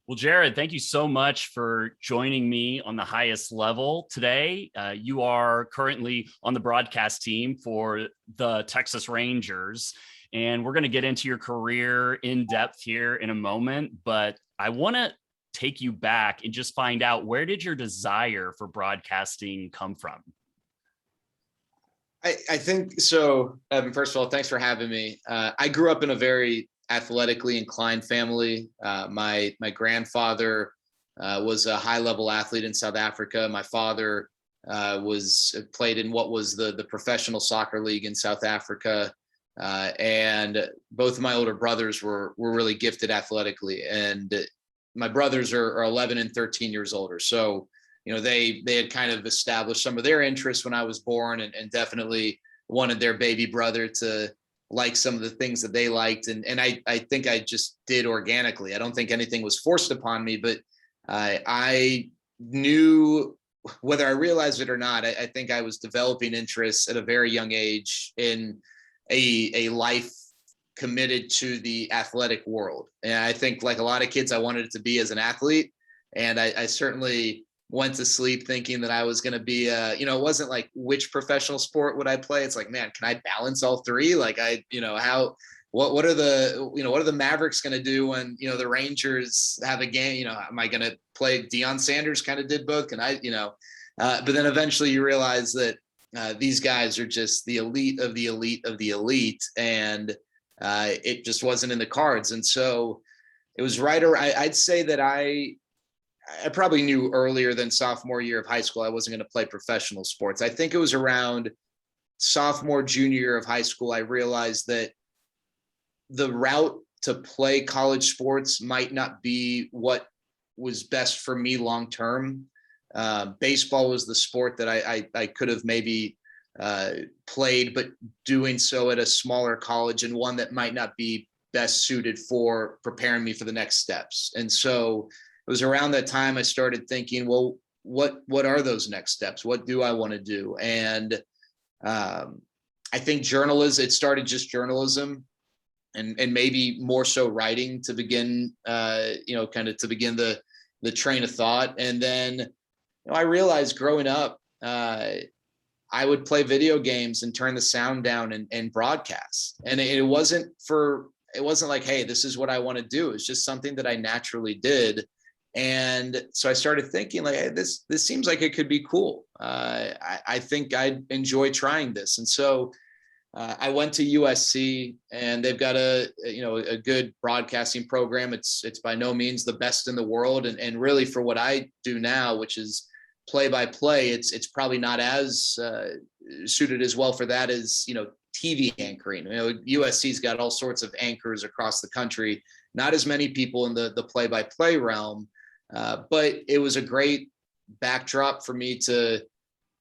Well, Jared, thank you so much for joining me on the highest level today. You are currently on the broadcast team for the Texas Rangers, and we're going to get into your career in depth here in a moment. But I want to take you back and just find out, where did your desire for broadcasting come from? I think so. Evan, first of all, thanks for having me. I grew up in a very athletically inclined family. My grandfather was a high level athlete in South Africa. My father was played in what was the professional soccer league in South Africa, and both of my older brothers were really gifted athletically. And my brothers are 11 and 13 years older, so they had kind of established some of their interests when I was born, and definitely wanted their baby brother to like some of the things that they liked. And I think I just did organically. I don't think anything was forced upon me, but I knew, whether I realized it or not, I think I was developing interests at a very young age in a life committed to the athletic world. And I think, like a lot of kids, I wanted it to be as an athlete. And I certainly went to sleep thinking that I was going to be, it wasn't like, which professional sport would I play? It's like, man, can I balance all three? Like what are the Mavericks going to do when, the Rangers have a game? Am I going to play? Deion Sanders kind of did both. And but then eventually you realize that these guys are just the elite of the elite of the elite. And it just wasn't in the cards. And so it was right around, I'd say that I probably knew earlier than sophomore year of high school I wasn't going to play professional sports. I think it was around sophomore, junior year of high school I realized that the route to play college sports might not be what was best for me long term. Baseball was the sport that I could have maybe played, but doing so at a smaller college, and one that might not be best suited for preparing me for the next steps. And so it was around that time I started thinking, well, what are those next steps? What do I want to do? And I think journalism, it started just journalism, and maybe more so writing to begin, to begin the train of thought. And then I realized growing up, I would play video games and turn the sound down and broadcast. And it wasn't like, hey, this is what I want to do. It's just something that I naturally did. And so I started thinking, like, hey, this seems like it could be cool. I think I'd enjoy trying this. And so I went to USC, and they've got a good broadcasting program. It's by no means the best in the world. And really, for what I do now, which is play by play, it's probably not as suited as well for that as, TV anchoring. USC's got all sorts of anchors across the country, not as many people in the play by play realm. But it was a great backdrop for me to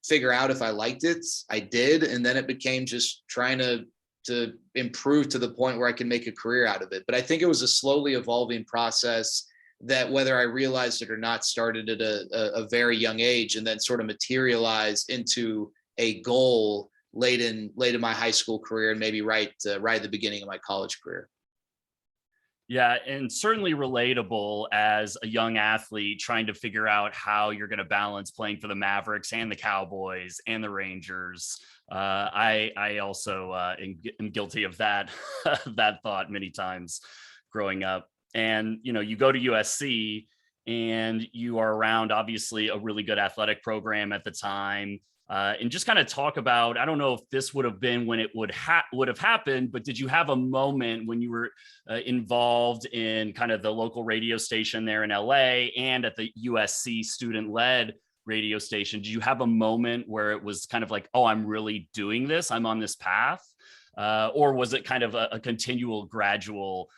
figure out if I liked it. I did. And then it became just trying to improve to the point where I can make a career out of it. But I think it was a slowly evolving process that, whether I realized it or not, started at a very young age, and then sort of materialized into a goal late in my high school career, and maybe right at the beginning of my college career. Yeah, and certainly relatable as a young athlete trying to figure out how you're going to balance playing for the Mavericks and the Cowboys and the Rangers. I also am guilty of that that thought many times growing up. And you go to USC, and you are around, obviously, a really good athletic program at the time. And just kind of talk about, I don't know if this would have been when it would have happened, but did you have a moment when you were involved in kind of the local radio station there in LA and at the USC student-led radio station? Did you have a moment where it was kind of like, oh, I'm really doing this, I'm on this path? Or was it kind of a continual, gradual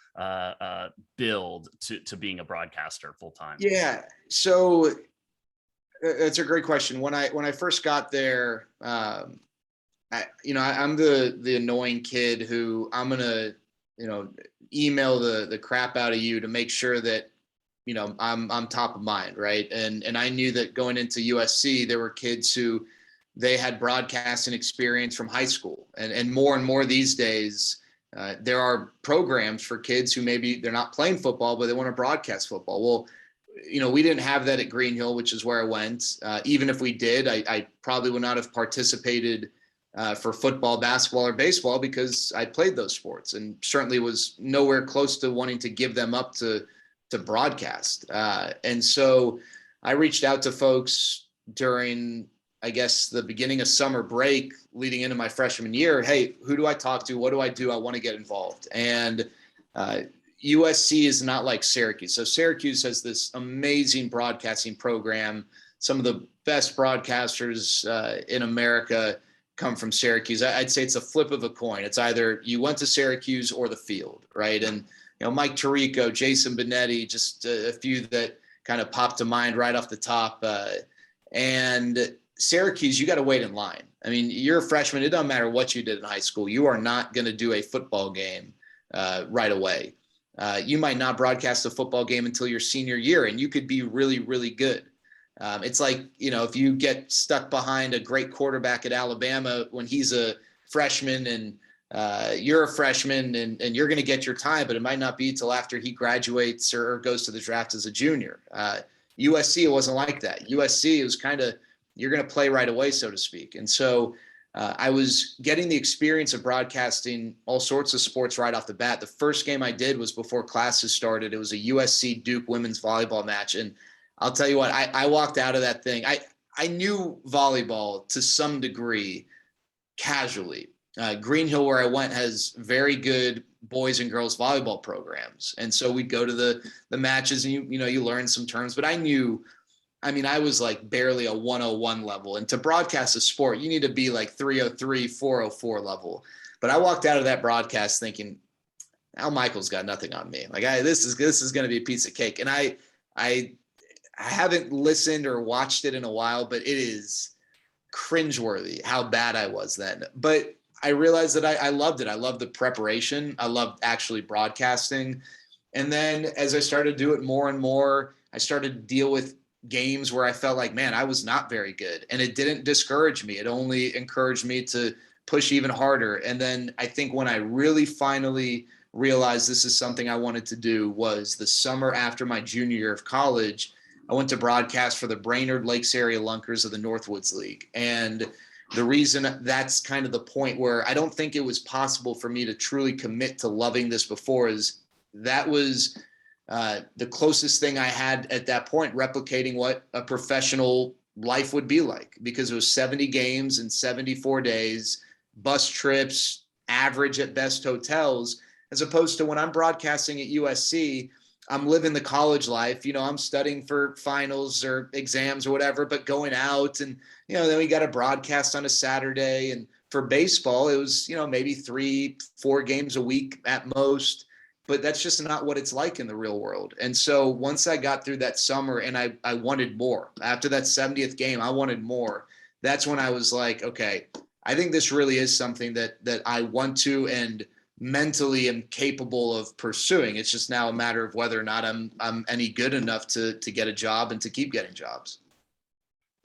build to being a broadcaster full time? Yeah. So that's a great question. When I first got there, I'm the annoying kid who I'm gonna, email the crap out of you to make sure that, I'm top of mind, right? And I knew that going into USC, there were kids who they had broadcasting experience from high school, and more these days, There are programs for kids who maybe they're not playing football, but they want to broadcast football. Well, we didn't have that at Green Hill, which is where I went. Even if we did, I probably would not have participated for football, basketball, or baseball because I played those sports and certainly was nowhere close to wanting to give them up to broadcast. And so I reached out to folks during, I guess, the beginning of summer break leading into my freshman year. Hey, who do I talk to? What do I do? I want to get involved. And USC is not like Syracuse. So Syracuse has this amazing broadcasting program. Some of the best broadcasters in America come from Syracuse. I'd say it's a flip of a coin. It's either you went to Syracuse or the field, right? And, Mike Tirico, Jason Benetti, just a few that kind of popped to mind right off the top. And Syracuse, you got to wait in line. I mean, you're a freshman. It doesn't matter what you did in high school. You are not going to do a football game right away. You might not broadcast a football game until your senior year, and you could be really, really good. It's like, if you get stuck behind a great quarterback at Alabama when he's a freshman and you're a freshman and you're going to get your time, but it might not be till after he graduates or goes to the draft as a junior. USC, it wasn't like that. USC, it was kind of, you're going to play right away, so to speak. And so I was getting the experience of broadcasting all sorts of sports right off the bat. The first game I did was before classes started. It was a USC Duke women's volleyball match. And I'll tell you what, I walked out of that thing. I knew volleyball to some degree casually. Green Hill, where I went, has very good boys and girls volleyball programs. And so we'd go to the matches and you learn some terms, but I was like barely a 101 level. And to broadcast a sport, you need to be like 303, 404 level. But I walked out of that broadcast thinking, Al Michaels got nothing on me. Like this is going to be a piece of cake. And I haven't listened or watched it in a while, but it is cringeworthy how bad I was then. But I realized that I loved it. I loved the preparation. I loved actually broadcasting. And then as I started to do it more and more, I started to deal with games where I felt like, man, I was not very good. And it didn't discourage me. It only encouraged me to push even harder. And then I think when I really finally realized this is something I wanted to do was the summer after my junior year of college. I went to broadcast for the Brainerd Lakes Area Lunkers of the Northwoods League. And the reason that's kind of the point where I don't think it was possible for me to truly commit to loving this before is that was the closest thing I had at that point, replicating what a professional life would be like, because it was 70 games in 74 days, bus trips, average at best hotels, as opposed to when I'm broadcasting at USC, I'm living the college life. I'm studying for finals or exams or whatever, but going out and, then we got a broadcast on a Saturday. And for baseball, it was, maybe 3-4 games a week at most, but that's just not what it's like in the real world. And so once I got through that summer and I wanted more, after that 70th game, I wanted more. That's when I was like, okay, I think this really is something that I want to and mentally am capable of pursuing. It's just now a matter of whether or not I'm any good enough to get a job and to keep getting jobs.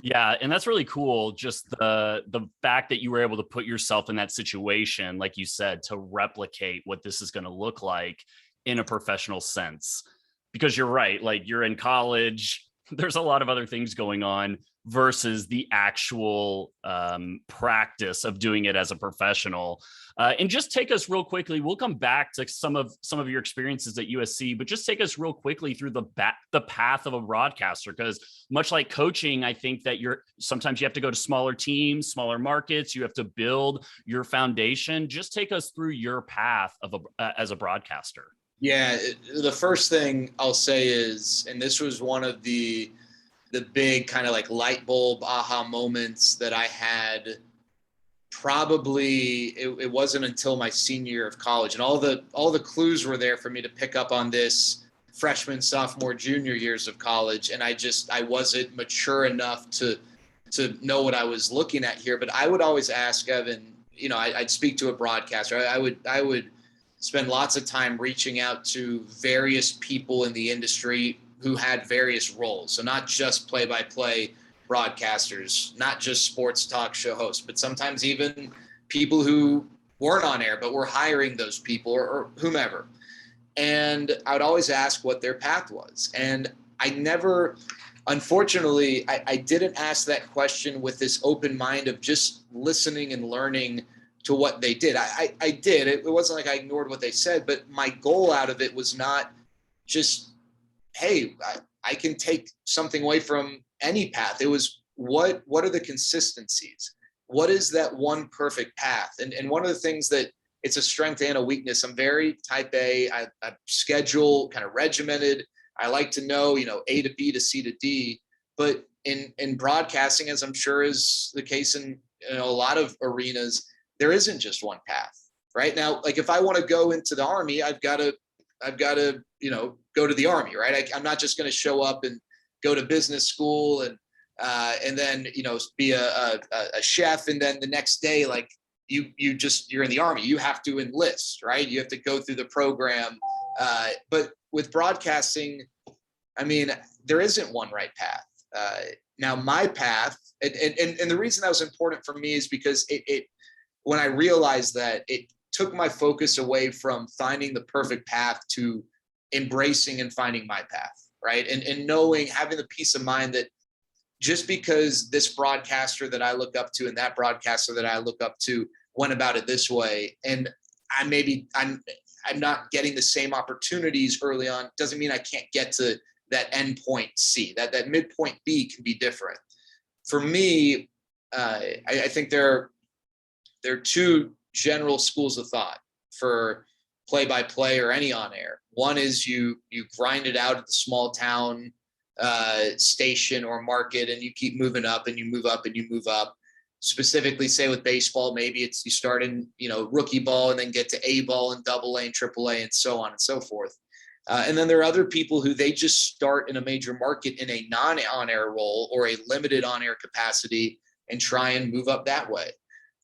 Yeah, and that's really cool. Just the fact that you were able to put yourself in that situation, like you said, to replicate what this is going to look like in a professional sense. Because you're right, like you're in college, there's a lot of other things going on versus the actual practice of doing it as a professional. And just take us real quickly. We'll come back to some of your experiences at USC, but just take us real quickly through the path of a broadcaster. Because much like coaching, I think that sometimes you have to go to smaller teams, smaller markets. You have to build your foundation. Just take us through your path as a broadcaster. Yeah, the first thing I'll say is, and this was one of the big kind of like light bulb aha moments that I had. Probably it wasn't until my senior year of college, and all the clues were there for me to pick up on this freshman, sophomore, junior years of college. And I wasn't mature enough to know what I was looking at here. But I would always ask Evan, I'd speak to a broadcaster. I would spend lots of time reaching out to various people in the industry who had various roles. So not just play-by-play broadcasters, not just sports talk show hosts, but sometimes even people who weren't on air, but were hiring those people or whomever. And I would always ask what their path was. And I never, unfortunately, I didn't ask that question with this open mind of just listening and learning to what they did. I did. It wasn't like I ignored what they said, but my goal out of it was not just, hey, I can take something away from any path. It was what are the consistencies? What is that one perfect path? And one of the things that it's a strength and a weakness. I'm very type A. I schedule kind of regimented. I like to know, A to B to C to D. But in broadcasting, as I'm sure is the case in a lot of arenas, there isn't just one path. Right now, like if I want to go into the Army, I've got to go to the Army. Right. I'm not just going to show up and go to business school and then be a chef, and then the next day, like you're in the Army. You have to enlist, right? You have to go through the program. But with broadcasting, I mean, there isn't one right path. Now my path, and the reason that was important for me is because it when I realized that, it took my focus away from finding the perfect path to embracing and finding my path, right? And knowing, having the peace of mind that just because this broadcaster that I look up to and that broadcaster that I look up to went about it this way, and I'm not getting the same opportunities early on, doesn't mean I can't get to that end point C. That midpoint B can be different. For me, I think there are two general schools of thought for play-by-play or any on-air. One is you grind it out at the small town station or market, and you keep moving up and you move up and you move up. Specifically, say with baseball, maybe it's you start in rookie ball and then get to A ball and double A and triple A and so on and so forth. And then there are other people who they just start in a major market in a non-on-air role or a limited on-air capacity and try and move up that way.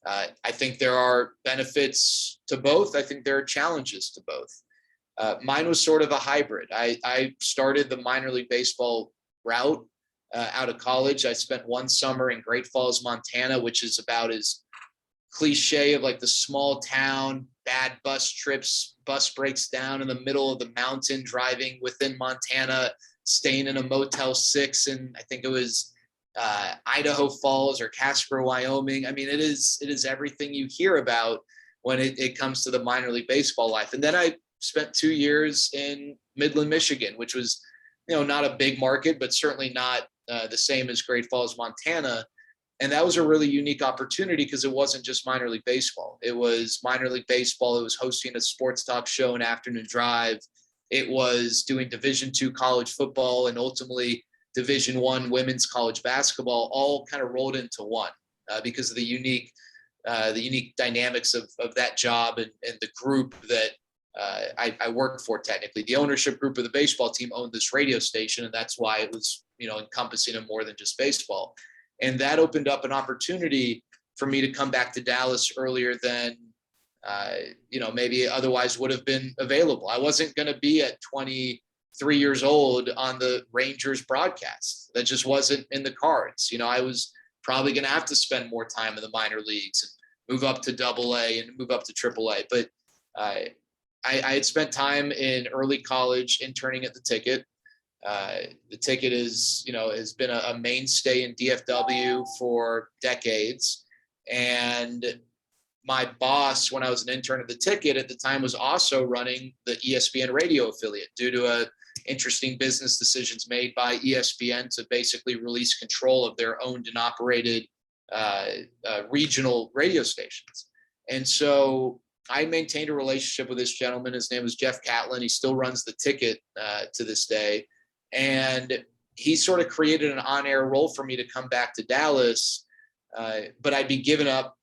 I think there are benefits to both. I think there are challenges to both. Mine was sort of a hybrid. I started the minor league baseball route out of college. I spent one summer in Great Falls, Montana, which is about as cliche of like the small town, bad bus trips, bus breaks down in the middle of the mountain, driving within Montana, staying in a Motel 6. And I think it was Idaho Falls or Casper, Wyoming. I mean, it is everything you hear about when it comes to the minor league baseball life. And then I spent 2 years in Midland, Michigan, which was, not a big market, but certainly not the same as Great Falls, Montana. And that was a really unique opportunity because it wasn't just minor league baseball. It was minor league baseball. It was hosting a sports talk show, an afternoon drive. It was doing Division II college football and ultimately Division I women's college basketball, all kind of rolled into one because of the unique dynamics of that job and the group that I worked for. Technically, the ownership group of the baseball team owned this radio station, and that's why it was encompassing of more than just baseball. And that opened up an opportunity for me to come back to Dallas earlier than maybe otherwise would have been available. I wasn't going to be at 23 years old on the Rangers broadcast. That just wasn't in the cards. I was probably going to have to spend more time in the minor leagues and move up to Double A and move up to Triple A. But I had spent time in early college interning at the Ticket. The Ticket is, has been a mainstay in DFW for decades. And my boss, when I was an intern at the Ticket at the time, was also running the ESPN radio affiliate due to interesting business decisions made by ESPN to basically release control of their owned and operated regional radio stations. And so I maintained a relationship with this gentleman. His name was Jeff Catlin. He still runs the Ticket to this day. And he sort of created an on-air role for me to come back to Dallas, but I'd be giving up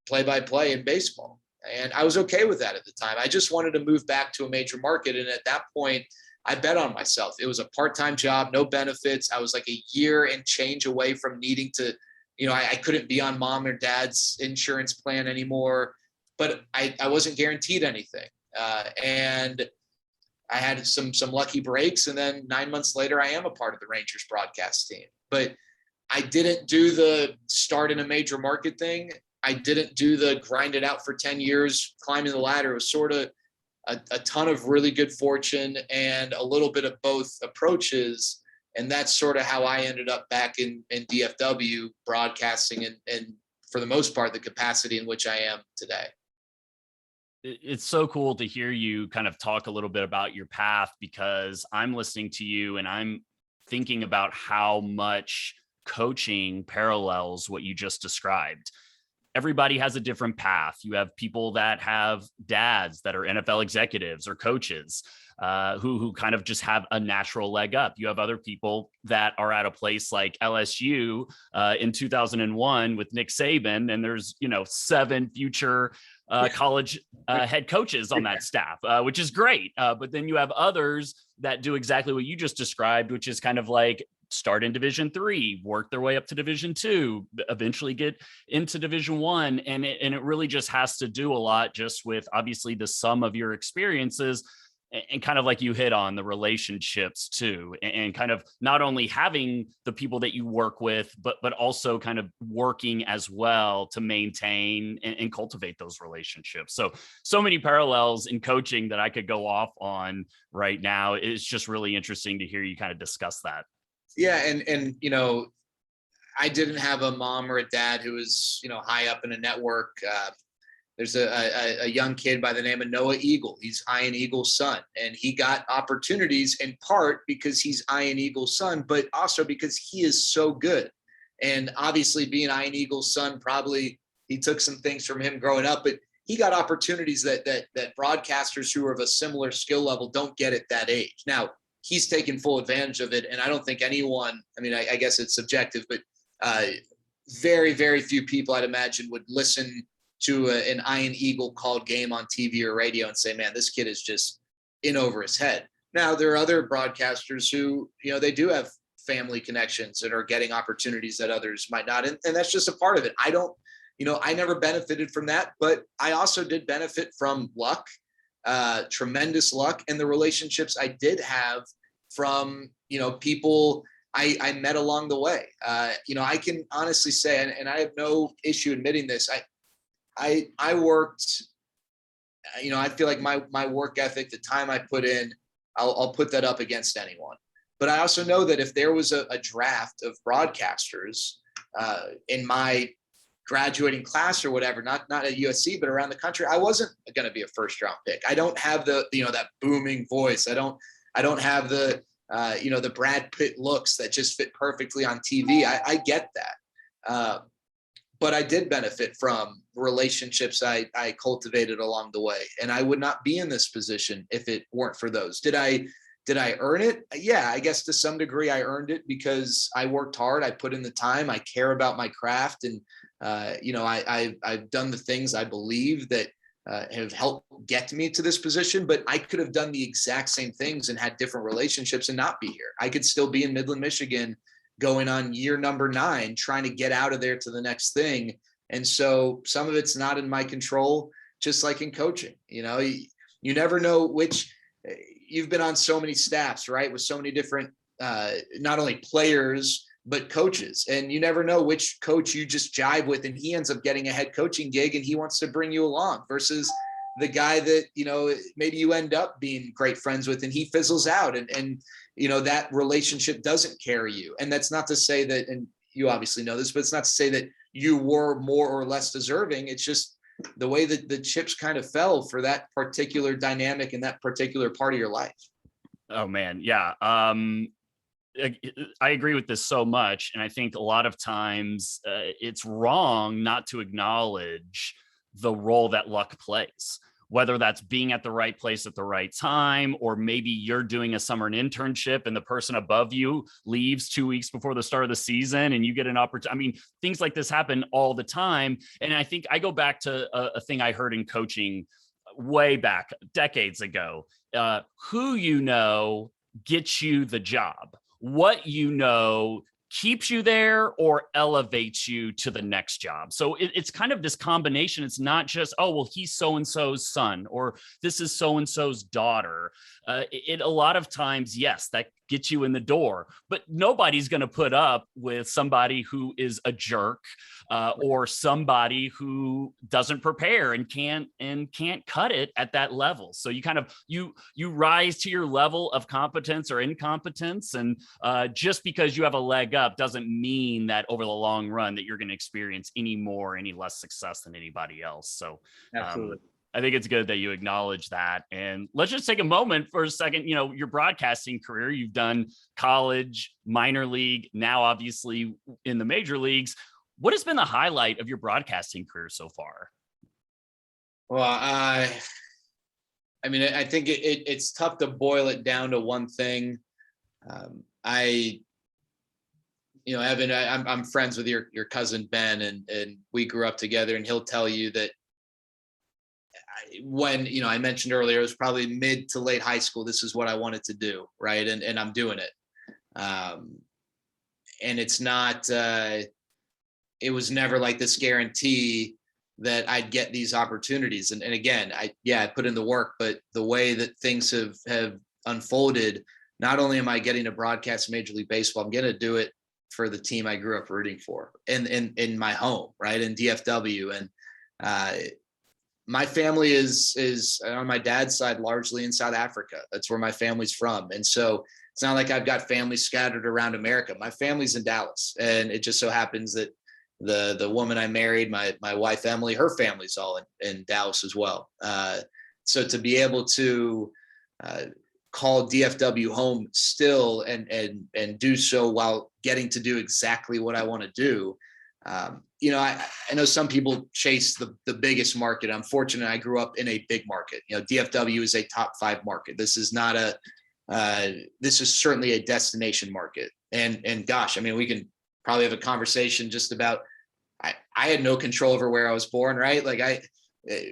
play-by-play in baseball. And I was okay with that at the time. I just wanted to move back to a major market. And at that point, I bet on myself. It was a part-time job, no benefits. I was like a year and change away from needing to, I couldn't be on mom or dad's insurance plan anymore, but I wasn't guaranteed anything. And I had some lucky breaks. And then 9 months later, I am a part of the Rangers broadcast team. But I didn't do the start in a major market thing. I didn't do the grind it out for 10 years, climbing the ladder. It was sort of a ton of really good fortune and a little bit of both approaches. And that's sort of how I ended up back in DFW broadcasting and for the most part, the capacity in which I am today. It's so cool to hear you kind of talk a little bit about your path, because I'm listening to you and I'm thinking about how much coaching parallels what you just described. Everybody has a different path. You have people that have dads that are NFL executives or coaches who kind of just have a natural leg up. You have other people that are at a place like LSU in 2001 with Nick Saban, and there's 7 future college head coaches on that staff, which is great. But then you have others that do exactly what you just described, which is kind of like start in Division 3, work their way up to Division 2, eventually get into Division 1. And it really just has to do a lot just with obviously the sum of your experiences and kind of like you hit on the relationships too, and kind of not only having the people that you work with, but also kind of working as well to maintain and cultivate those relationships. So many parallels in coaching that I could go off on right now. It's just really interesting to hear you kind of discuss that. Yeah. And, I didn't have a mom or a dad who was, high up in a network. There's a young kid by the name of Noah Eagle. He's Ian Eagle's son, and he got opportunities in part because he's Ian Eagle's son, but also because he is so good. And obviously being Ian Eagle's son, probably he took some things from him growing up, but he got opportunities that broadcasters who are of a similar skill level don't get at that age. Now, he's taken full advantage of it. And I don't think anyone, I guess it's subjective, but very, very few people I'd imagine would listen to an Ian Eagle called game on TV or radio and say, man, this kid is just in over his head. Now, there are other broadcasters who, they do have family connections and are getting opportunities that others might not. And that's just a part of it. I never benefited from that, but I also did benefit from luck, tremendous luck, and the relationships I did have from, people I met along the way. I can honestly say, and I have no issue admitting this, I worked, I feel like my work ethic, the time I put in, I'll put that up against anyone. But I also know that if there was a draft of broadcasters in my graduating class or whatever, not at USC, but around the country, I wasn't going to be a first round pick. I don't have the, that booming voice. I don't have the, the Brad Pitt looks that just fit perfectly on TV. I get that. But I did benefit from relationships I cultivated along the way. And I would not be in this position if it weren't for those. Did I earn it? Yeah, I guess to some degree I earned it because I worked hard. I put in the time. I care about my craft. And, I've done the things I believe that have helped get me to this position. But I could have done the exact same things and had different relationships and not be here. I could still be in Midland, Michigan, going on year number 9, trying to get out of there to the next thing. And so some of it's not in my control, just like in coaching. You never know which, you've been on so many staffs, right? With so many different, not only players, but coaches. And you never know which coach you just jive with, and he ends up getting a head coaching gig and he wants to bring you along versus the guy that, maybe you end up being great friends with and he fizzles out and that relationship doesn't carry you. And that's not to say that, and you obviously know this, but it's not to say that you were more or less deserving. It's just the way that the chips kind of fell for that particular dynamic in that particular part of your life. Oh man. Yeah. I agree with this so much. And I think a lot of times it's wrong not to acknowledge the role that luck plays, whether that's being at the right place at the right time, or maybe you're doing a summer internship and the person above you leaves 2 weeks before the start of the season and you get an opportunity. Things like this happen all the time. And I think I go back to a thing I heard in coaching way back decades ago. Who gets you the job. What keeps you there or elevates you to the next job. So it's kind of this combination. It's not just, oh, well, he's so-and-so's son, or this is so-and-so's daughter. It a lot of times, yes, that gets you in the door, but nobody's going to put up with somebody who is a jerk, or somebody who doesn't prepare and can't cut it at that level. So you kind of, you rise to your level of competence or incompetence. And just because you have a leg up doesn't mean that over the long run that you're going to experience any less success than anybody else. So Absolutely. I think it's good that you acknowledge that. And let's just take a moment for a second. You know, your broadcasting career, you've done college, minor league, now obviously in the major leagues. What has been the highlight of your broadcasting career so far? Well, I mean, I think it's tough to boil it down to one thing. Evan, I'm friends with your cousin Ben, and we grew up together, and he'll tell you that when, I mentioned earlier, it was probably mid to late high school. This is what I wanted to do. Right. And I'm doing it. And it's not, it was never like this guarantee that I'd get these opportunities. And again, I put in the work, but the way that things have unfolded, not only am I getting to broadcast Major League Baseball, I'm going to do it for the team I grew up rooting for in my home, right, in DFW. And my family is on my dad's side largely in South Africa. That's where my family's from. And so it's not like I've got family scattered around America. My family's in Dallas, and it just so happens that the woman I married, my wife Emily, her family's all in Dallas as well. So to be able to call DFW home still and do so while getting to do exactly what I want to do. I know some people chase the biggest market. I'm fortunate I grew up in a big market. DFW is a top 5 market. This is not this is certainly a destination market. And gosh, I mean, we can probably have a conversation just about, I had no control over where I was born, right? Like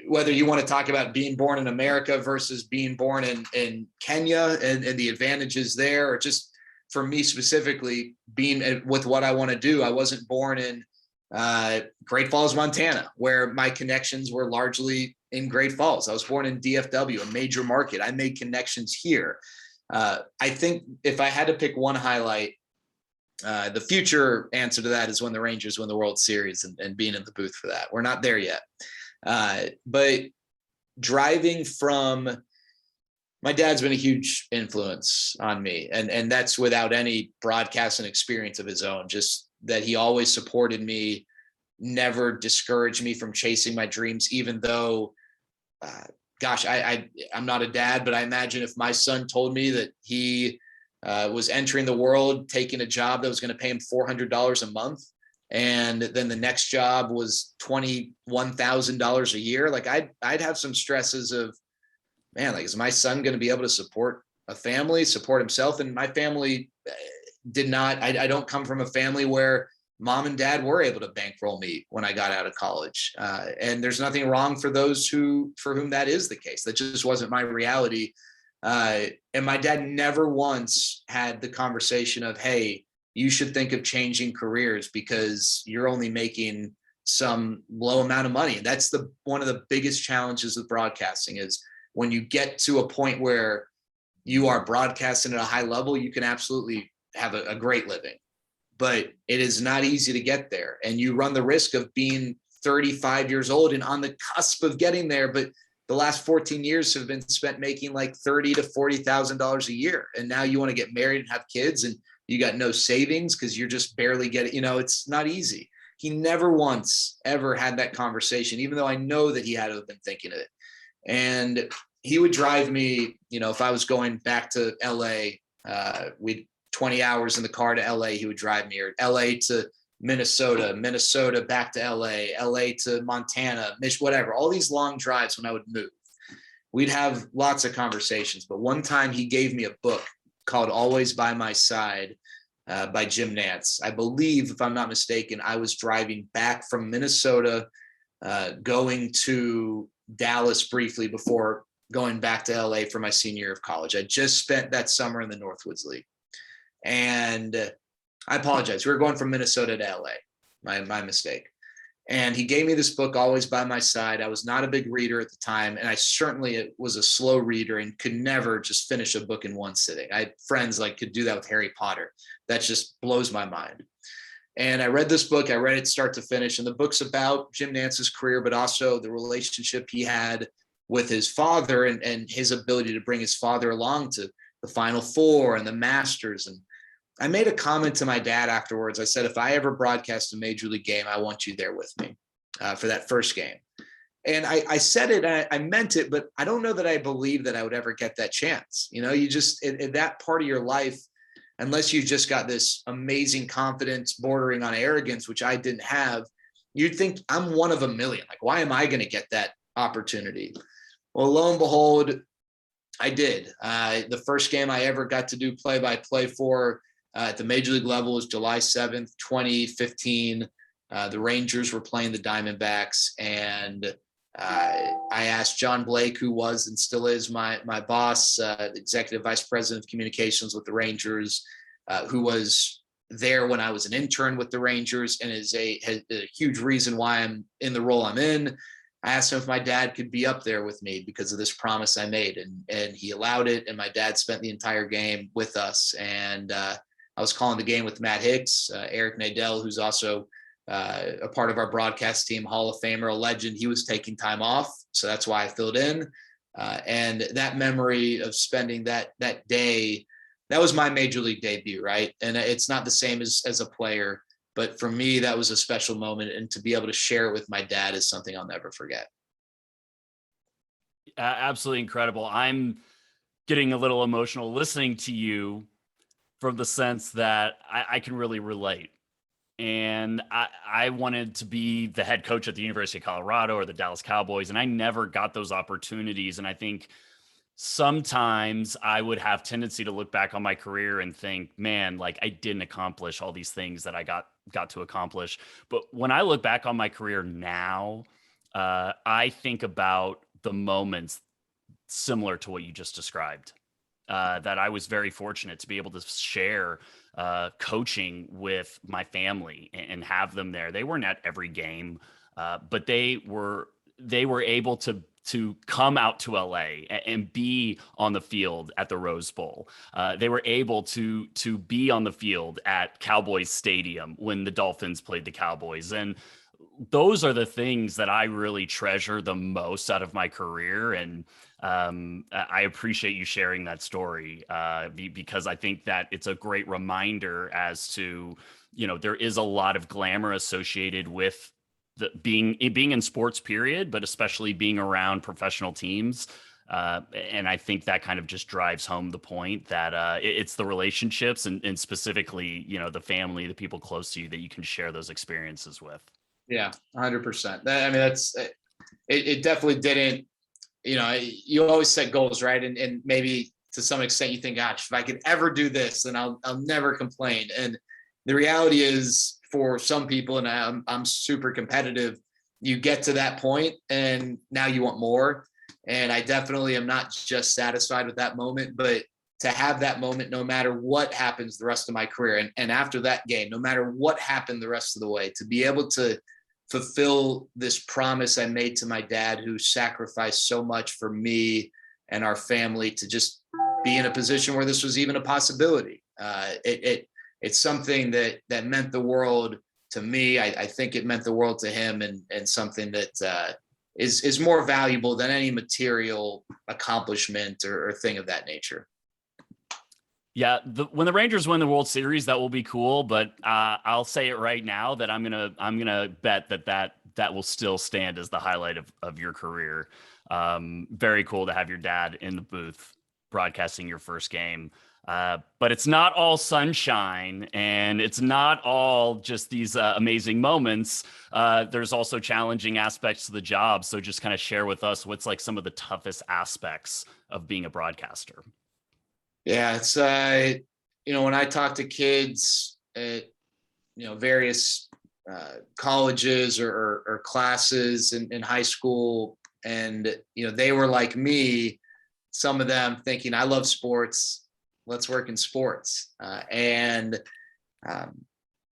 whether you want to talk about being born in America versus being born in Kenya and the advantages there, or just for me specifically being with what I want to do. I wasn't born in Great Falls, Montana, where my connections were largely in Great Falls. I was born in DFW, a major market. I made connections here. I think if I had to pick one highlight, the future answer to that is when the Rangers win the World Series and being in the booth for that. We're not there yet. But driving from, my dad's been a huge influence on me, and that's without any broadcasting experience of his own, just that he always supported me, never discouraged me from chasing my dreams, even though, gosh, I'm not a dad, but I imagine if my son told me that he was entering the world, taking a job that was going to pay him $400 a month, and then the next job was $21,000 a year, like I'd have some stresses of, man, like, is my son going to be able to support a family, support himself? And my family did not. I don't come from a family where mom and dad were able to bankroll me when I got out of college. And there's nothing wrong for those for whom that is the case. That just wasn't my reality. And my dad never once had the conversation of, hey, you should think of changing careers because you're only making some low amount of money. And that's one of the biggest challenges with broadcasting is when you get to a point where you are broadcasting at a high level, you can absolutely have a great living, but it is not easy to get there. And you run the risk of being 35 years old and on the cusp of getting there. But the last 14 years have been spent making like $30,000 to $40,000 a year. And now you want to get married and have kids and you got no savings because you're just barely getting, it's not easy. He never once ever had that conversation, even though I know that he had to have been thinking of it. And he would drive me, if I was going back to LA, we'd 20 hours in the car to LA, he would drive me, or LA to Minnesota back to LA to Montana, whatever, all these long drives when I would move. We'd have lots of conversations, but one time he gave me a book called Always by My Side by Jim Nantz. I believe, if I'm not mistaken, I was driving back from Minnesota, going to Dallas briefly before going back to LA for my senior year of college. I just spent that summer in the Northwoods League. And I apologize. We were going from Minnesota to LA. My mistake. And he gave me this book, Always by My Side. I was not a big reader at the time, and I certainly was a slow reader and could never just finish a book in one sitting. I had friends like could do that with Harry Potter. That just blows my mind. And I read this book. I read it start to finish, and the book's about Jim Nance's career, but also the relationship he had with his father and his ability to bring his father along to the Final Four and the Masters. And I made a comment to my dad afterwards. I said, if I ever broadcast a major league game, I want you there with me for that first game. And I said it, I meant it, but I don't know that I believe that I would ever get that chance. You know, you just, in that part of your life, unless you just got this amazing confidence bordering on arrogance, which I didn't have, you'd think I'm one of a million. Like, why am I going to get that opportunity? Well, lo and behold, I did. The first game I ever got to do play-by-play for at the major league level was July 7th, 2015. The Rangers were playing the Diamondbacks, and I asked John Blake, who was and still is my boss, executive vice president of communications with the Rangers, who was there when I was an intern with the Rangers and is a huge reason why I'm in the role I'm in. I asked him if my dad could be up there with me because of this promise I made, and he allowed it. And my dad spent the entire game with us. And I was calling the game with Matt Hicks, Eric Nadel, who's also a part of our broadcast team, Hall of Famer, a legend. He was taking time off, so that's why I filled in. And that memory of spending that day, that was my major league debut, right? And it's not the same as a player, but for me, that was a special moment. And to be able to share it with my dad is something I'll never forget. Absolutely incredible. I'm getting a little emotional listening to you from the sense that I can really relate. And I wanted to be the head coach at the University of Colorado or the Dallas Cowboys, and I never got those opportunities. And I think sometimes I would have tendency to look back on my career and think, man, like I didn't accomplish all these things that I got to accomplish. But when I look back on my career now, I think about the moments similar to what you just described. That I was very fortunate to be able to share coaching with my family and have them there. They weren't at every game, but they were able to come out to LA and be on the field at the Rose Bowl. They were able to be on the field at Cowboys Stadium when the Dolphins played the Cowboys. And those are the things that I really treasure the most out of my career. And I appreciate you sharing that story because I think that it's a great reminder as to, you know, there is a lot of glamour associated with being in sports, period, but especially being around professional teams. And I think that kind of just drives home the point that it's the relationships and specifically, you know, the family, the people close to you that you can share those experiences with. Yeah, 100%. I mean, that's it definitely didn't, you know, you always set goals, right? And maybe to some extent you think, gosh, if I could ever do this, then I'll never complain. And the reality is for some people, and I'm super competitive, you get to that point and now you want more. And I definitely am not just satisfied with that moment, but to have that moment, no matter what happens the rest of my career. And after that game, no matter what happened the rest of the way, to be able to fulfill this promise I made to my dad, who sacrificed so much for me and our family, to just be in a position where this was even a possibility. It's something that meant the world to me. I think it meant the world to him, and something that is more valuable than any material accomplishment or thing of that nature. Yeah, when the Rangers win the World Series, that will be cool. But I'll say it right now that I'm gonna bet that will still stand as the highlight of your career. Very cool to have your dad in the booth broadcasting your first game. But it's not all sunshine, and it's not all just these amazing moments. There's also challenging aspects to the job. So just kind of share with us what's like some of the toughest aspects of being a broadcaster. Yeah, it's you know, when I talk to kids at, you know, various colleges or classes in high school, and you know, they were like me, some of them thinking, I love sports, let's work in sports. And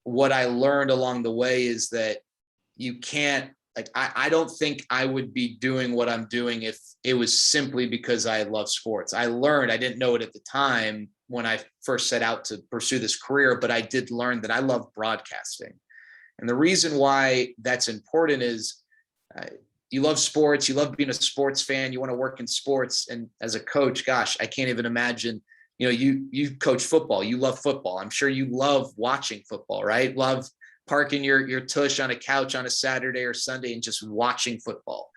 what I learned along the way is that you can't, like, I don't think I would be doing what I'm doing if it was simply because I love sports. I learned, I didn't know it at the time when I first set out to pursue this career, but I did learn that I love broadcasting. And the reason why that's important is you love sports, you love being a sports fan, you want to work in sports. And as a coach, gosh, I can't even imagine, you coach football, you love football. I'm sure you love watching football, right? Love parking your tush on a couch on a Saturday or Sunday and just watching football.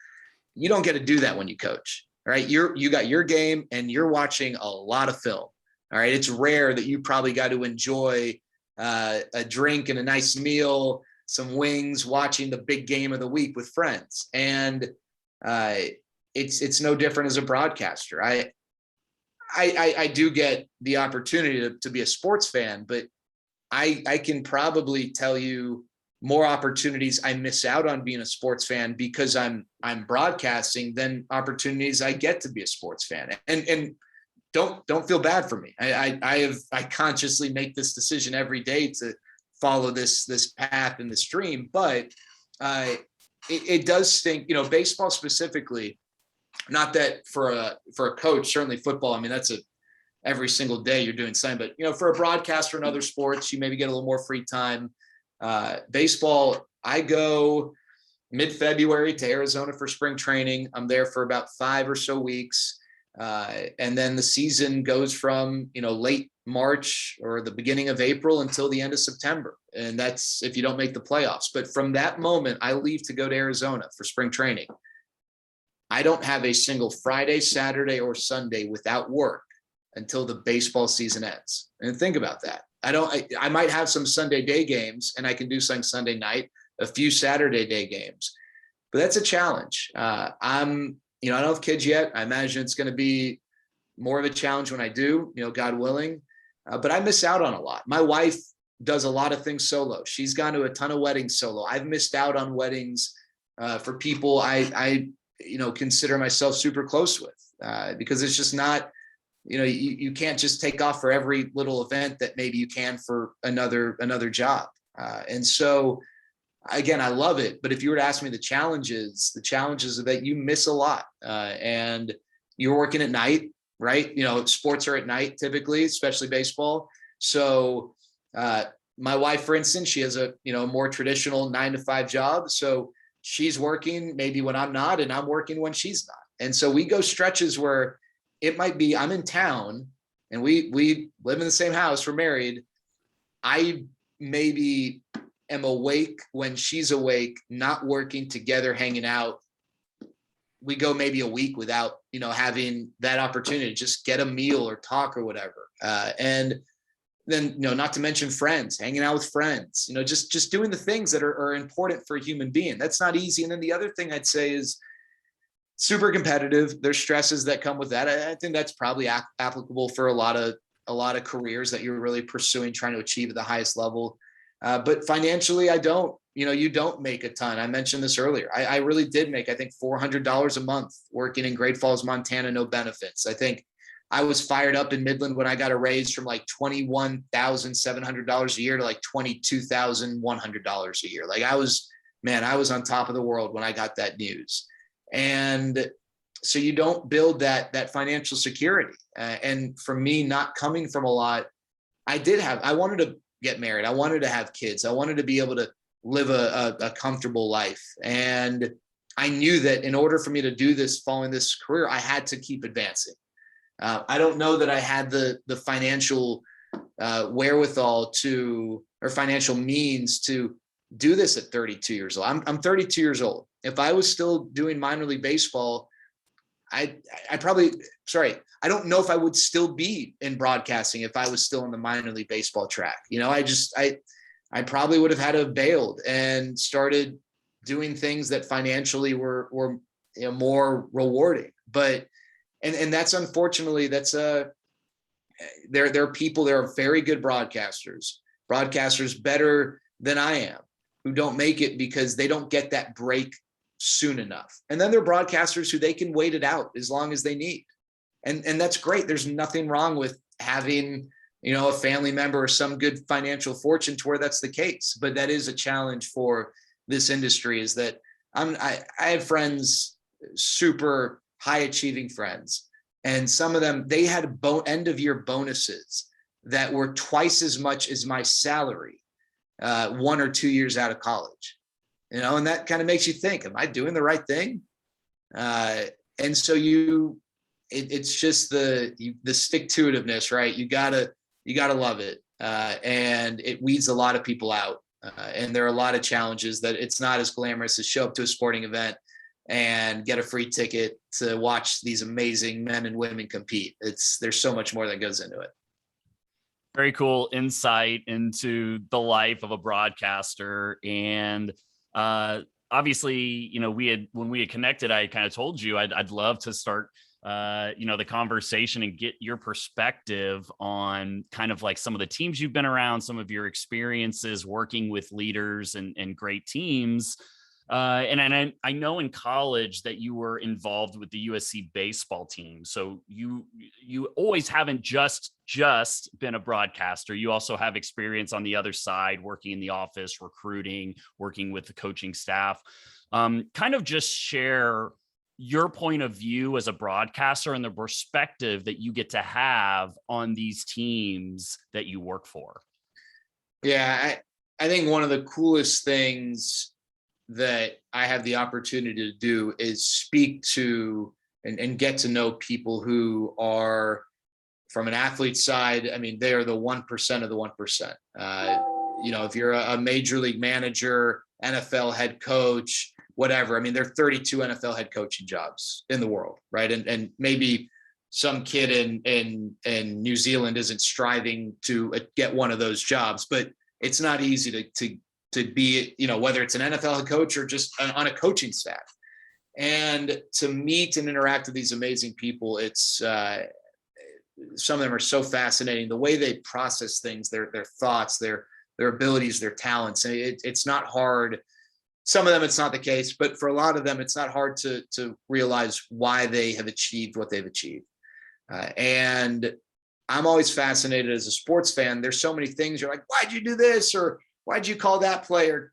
You don't get to do that when you coach, right? You got your game and you're watching a lot of film. All right. It's rare that you probably got to enjoy a drink and a nice meal, some wings, watching the big game of the week with friends. And it's no different as a broadcaster. I do get the opportunity to be a sports fan, but I can probably tell you more opportunities I miss out on being a sports fan because I'm broadcasting than opportunities I get to be a sports fan. And don't feel bad for me. I consciously make this decision every day to follow this path and this dream, but it does stink. Baseball specifically, not that for a coach, certainly football. I mean, that's every single day you're doing something, but for a broadcaster in other sports, you maybe get a little more free time. Baseball, I go mid-February to Arizona for spring training. I'm there for about 5 or so weeks. And then the season goes from, late March or the beginning of April until the end of September. And that's if you don't make the playoffs. But from that moment, I leave to go to Arizona for spring training. I don't have a single Friday, Saturday, or Sunday without work until the baseball season ends. And think about that. I might have some Sunday day games and I can do some Sunday night, a few Saturday day games, but that's a challenge. I don't have kids yet. I imagine it's going to be more of a challenge when I do, God willing, but I miss out on a lot. My wife does a lot of things solo. She's gone to a ton of weddings solo. I've missed out on weddings for people I consider myself super close with because it's just not, you can't just take off for every little event that maybe you can for another job. And so again, I love it. But if you were to ask me the challenges are that you miss a lot and you're working at night, right? Sports are at night typically, especially baseball. So my wife, for instance, she has a more traditional 9-to-5 job. So she's working maybe when I'm not, and I'm working when she's not. And so we go stretches where it might be I'm in town and we live in the same house, we're married. I maybe am awake when she's awake, not working together, hanging out. We go maybe a week without, having that opportunity to just get a meal or talk or whatever. And then, not to mention friends, hanging out with friends, just doing the things that are important for a human being. That's not easy. And then the other thing I'd say is super competitive. There's stresses that come with that. I think that's probably applicable for a lot of careers that you're really pursuing, trying to achieve at the highest level. But financially, you don't make a ton. I mentioned this earlier. I really did make, I think, $400 a month working in Great Falls, Montana, no benefits. I think I was fired up in Midland when I got a raise from like $21,700 a year to like $22,100 a year. Like I was on top of the world when I got that news. And so you don't build that financial security. And for me, not coming from a lot, I wanted to get married. I wanted to have kids. I wanted to be able to live a comfortable life. And I knew that in order for me to do this, following this career, I had to keep advancing. I don't know that I had the financial wherewithal or financial means to do this at 32 years old. I'm 32 years old. If I was still doing minor league baseball, I don't know if I would still be in broadcasting if I was still in the minor league baseball track. I probably would have had to have bailed and started doing things that financially were more rewarding. But and that's unfortunately there are people, there are very good broadcasters better than I am, who don't make it because they don't get that break soon enough. And then there are broadcasters who they can wait it out as long as they need. And that's great. There's nothing wrong with having, a family member or some good financial fortune to where that's the case. But that is a challenge for this industry, is that I have friends, super high achieving friends, and some of them, they had end of year bonuses that were twice as much as my salary 1 or 2 years out of college, and that kind of makes you think, am I doing the right thing? And so it's just the stick-to-itiveness, right? You gotta love it. And it weeds a lot of people out. And there are a lot of challenges that it's not as glamorous as show up to a sporting event and get a free ticket to watch these amazing men and women compete. There's so much more that goes into it. Very cool insight into the life of a broadcaster. And obviously, when we had connected, I kind of told you I'd love to start the conversation and get your perspective on kind of like some of the teams you've been around, some of your experiences working with leaders and great teams. And I know in college that you were involved with the USC baseball team. So you always haven't just been a broadcaster. You also have experience on the other side, working in the office, recruiting, working with the coaching staff. Kind of just share your point of view as a broadcaster and the perspective that you get to have on these teams that you work for. Yeah, I think one of the coolest things that I have the opportunity to do is speak to and get to know people who are from an athlete side. I mean, they are the 1% of the 1%. If you're a major league manager, NFL head coach, whatever, I mean, there are 32 NFL head coaching jobs in the world, right? And maybe some kid in New Zealand isn't striving to get one of those jobs, but it's not easy to be, whether it's an NFL head coach or just on a coaching staff. And to meet and interact with these amazing people, it's some of them are so fascinating. The way they process things, their thoughts, their abilities, their talents. It's not hard. Some of them, it's not the case, but for a lot of them, it's not hard to realize why they have achieved what they've achieved. And I'm always fascinated as a sports fan. There's so many things you're like, why'd you do this? Or why'd you call that player,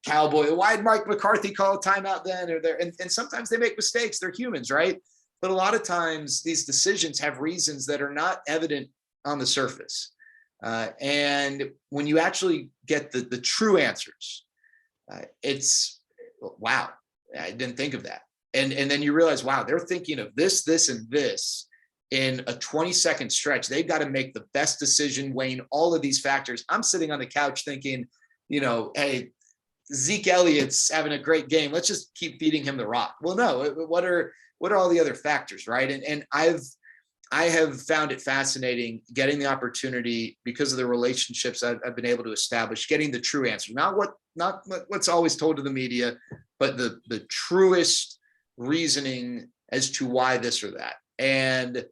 cowboy? Why'd Mike McCarthy call a timeout then? And sometimes they make mistakes. They're humans, right? But a lot of times these decisions have reasons that are not evident on the surface. And when you actually get the true answers, it's, wow, I didn't think of that. And then you realize, wow, they're thinking of this, this, and this in a 20-second stretch. They've got to make the best decision, weighing all of these factors. I'm sitting on the couch thinking, hey, Zeke Elliott's having a great game. Let's just keep feeding him the rock. Well, no, what are all the other factors, right? And I have found it fascinating getting the opportunity, because of the relationships I've been able to establish, getting the true answer, not what's always told to the media, but the truest reasoning as to why this or that. And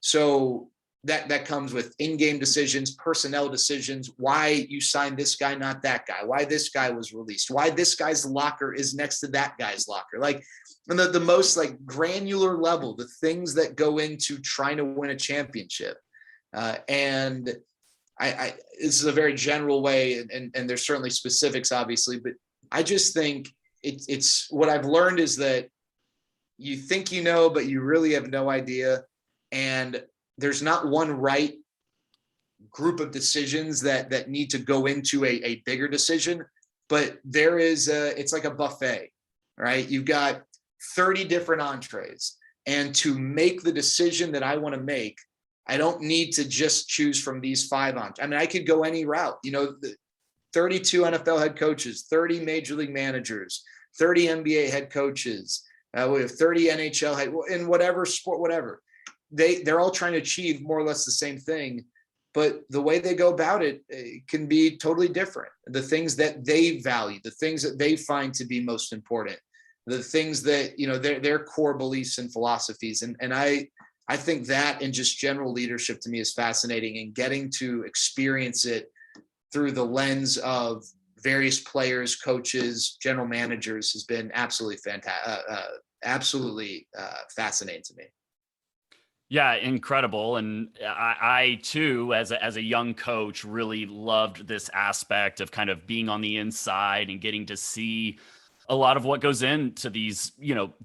so that comes with in-game decisions, personnel decisions, why you signed this guy, not that guy, why this guy was released, why this guy's locker is next to that guy's locker. Like, on the most like granular level, the things that go into trying to win a championship. And I this is a very general way, and there's certainly specifics, obviously, but I just think it's what I've learned is that you think but you really have no idea. And there's not one right group of decisions that need to go into a bigger decision, but there is it's like a buffet, right? You've got 30 different entrees. And to make the decision that I want to make, I don't need to just choose from these 5 entrees. I mean, I could go any route, 32 NFL head coaches, 30 major league managers, 30 NBA head coaches, we have 30 NHL head in whatever sport, whatever. They're all trying to achieve more or less the same thing, but the way they go about it can be totally different. The things that they value, the things that they find to be most important, the things that, their core beliefs and philosophies. And I think that, and just general leadership, to me is fascinating, and getting to experience it through the lens of various players, coaches, general managers has been absolutely fantastic, absolutely fascinating to me. Yeah, incredible. And I too, as a young coach, really loved this aspect of kind of being on the inside and getting to see a lot of what goes into these,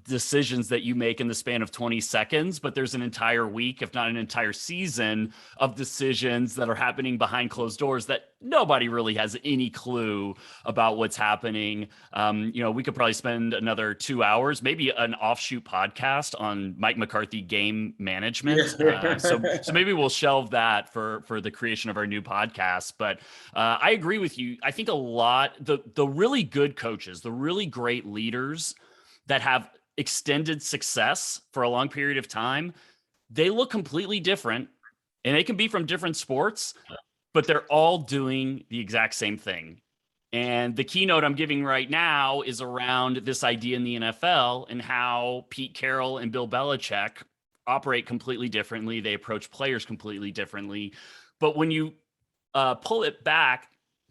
decisions that you make in the span of 20 seconds, but there's an entire week, if not an entire season of decisions that are happening behind closed doors that nobody really has any clue about what's happening. We could probably spend another 2 hours, maybe an offshoot podcast on Mike McCarthy game management. So maybe we'll shelve that for the creation of our new podcast. But I agree with you. I think a lot the really good coaches, the really great leaders that have extended success for a long period of time, they look completely different, and they can be from different sports, but they're all doing the exact same thing. And the keynote I'm giving right now is around this idea in the NFL and how Pete Carroll and Bill Belichick operate completely differently. They approach players completely differently. But when you pull it back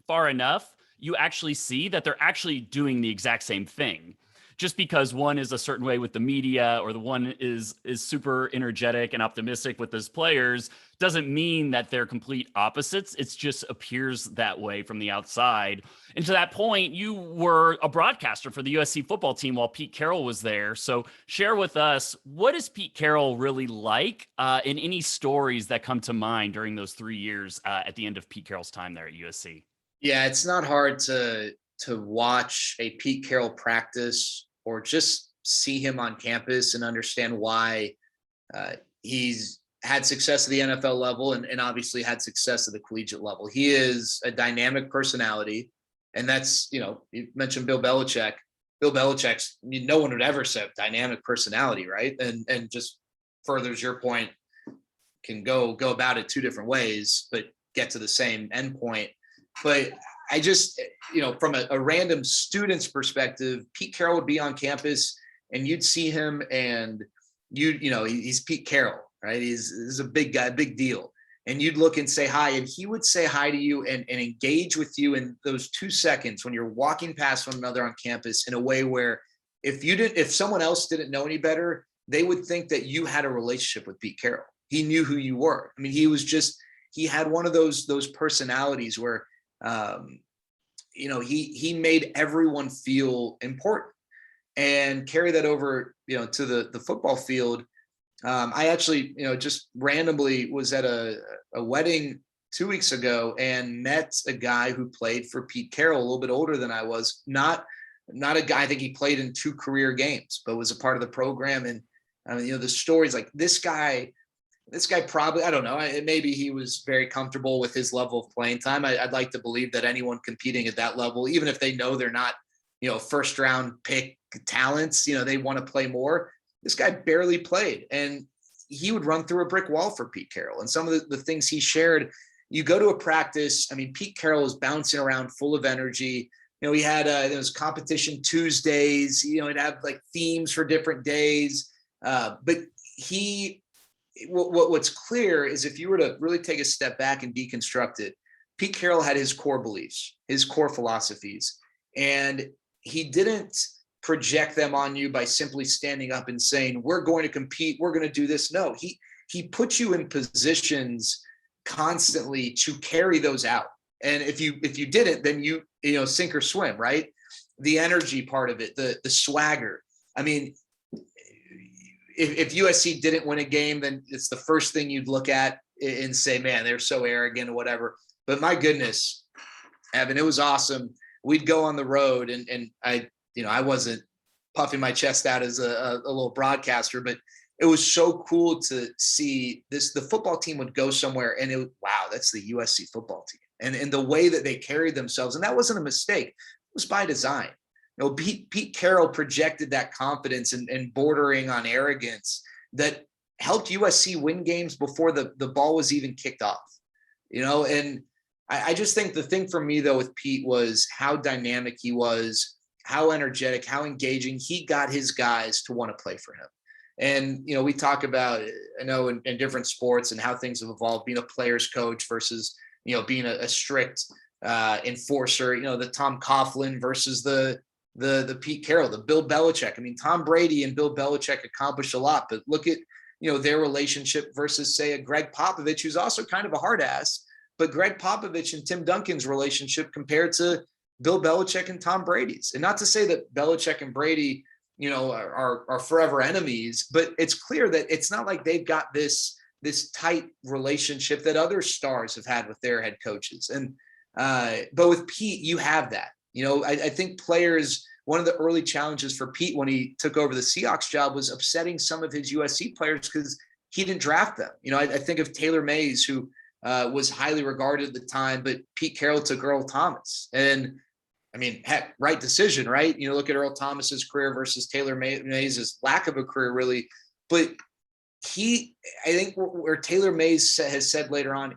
far enough, you actually see that they're actually doing the exact same thing. Just because one is a certain way with the media, or the one is super energetic and optimistic with his players, doesn't mean that they're complete opposites. It just appears that way from the outside. And to that point, you were a broadcaster for the USC football team while Pete Carroll was there. So share with us, what is Pete Carroll really like, and any stories that come to mind during those 3 years at the end of Pete Carroll's time there at USC? Yeah, it's not hard to watch a Pete Carroll practice or just see him on campus and understand why he's had success at the NFL level and obviously had success at the collegiate level. He is a dynamic personality. And that's, you mentioned Bill Belichick. Bill Belichick's, no one would ever say dynamic personality, right? And just furthers your point, can go about it two different ways, but get to the same endpoint. But I just, from a random student's perspective, Pete Carroll would be on campus and you'd see him and he's Pete Carroll, right? He's a big guy, big deal. And you'd look and say hi, and he would say hi to you and engage with you in those 2 seconds when you're walking past one another on campus in a way where if someone else didn't know any better, they would think that you had a relationship with Pete Carroll. He knew who you were. I mean, he had one of those personalities where, he made everyone feel important and carry that over, to the football field. I actually, just randomly was at a wedding 2 weeks ago and met a guy who played for Pete Carroll, a little bit older than I was. Not a guy, I think he played in 2 career games, but was a part of the program. And, the stories like this guy probably, I don't know, maybe he was very comfortable with his level of playing time. I'd like to believe that anyone competing at that level, even if they know they're not, first round pick talents, they want to play more. This guy barely played, and he would run through a brick wall for Pete Carroll. And some of the things he shared, you go to a practice, Pete Carroll is bouncing around full of energy. He had those competition Tuesdays, he'd have like themes for different days. But what's clear is if you were to really take a step back and deconstruct it, Pete Carroll had his core beliefs, his core philosophies, and he didn't project them on you by simply standing up and saying, we're going to compete, we're going to do this. No, he put you in positions constantly to carry those out. And if you didn't, then you sink or swim, right? The energy part of it, the swagger. If USC didn't win a game, then it's the first thing you'd look at and say, man, they're so arrogant or whatever. But my goodness, Evan, it was awesome. We'd go on the road and I wasn't puffing my chest out as a little broadcaster, but it was so cool to see this. The football team would go somewhere and wow, that's the USC football team. And the way that they carried themselves. And that wasn't a mistake. It was by design. Pete Carroll projected that confidence and bordering on arrogance that helped USC win games before the ball was even kicked off, and I just think the thing for me though with Pete was how dynamic he was, how energetic, how engaging. He got his guys to want to play for him. And, we talk about, I know in different sports and how things have evolved, being a player's coach versus, being a strict enforcer, the Tom Coughlin versus the Pete Carroll, the Bill Belichick. Tom Brady and Bill Belichick accomplished a lot, but look at their relationship versus, say, a Greg Popovich, who's also kind of a hard ass, but Greg Popovich and Tim Duncan's relationship compared to Bill Belichick and Tom Brady's. And not to say that Belichick and Brady, are forever enemies, but it's clear that it's not like they've got this tight relationship that other stars have had with their head coaches. And but with Pete, you have that. I think players, one of the early challenges for Pete when he took over the Seahawks job was upsetting some of his USC players because he didn't draft them. I think of Taylor Mays, who was highly regarded at the time, but Pete Carroll took Earl Thomas. And I mean, heck, right decision, right? Look at Earl Thomas's career versus Taylor Mays' lack of a career, really. But I think where Taylor Mays has said later on,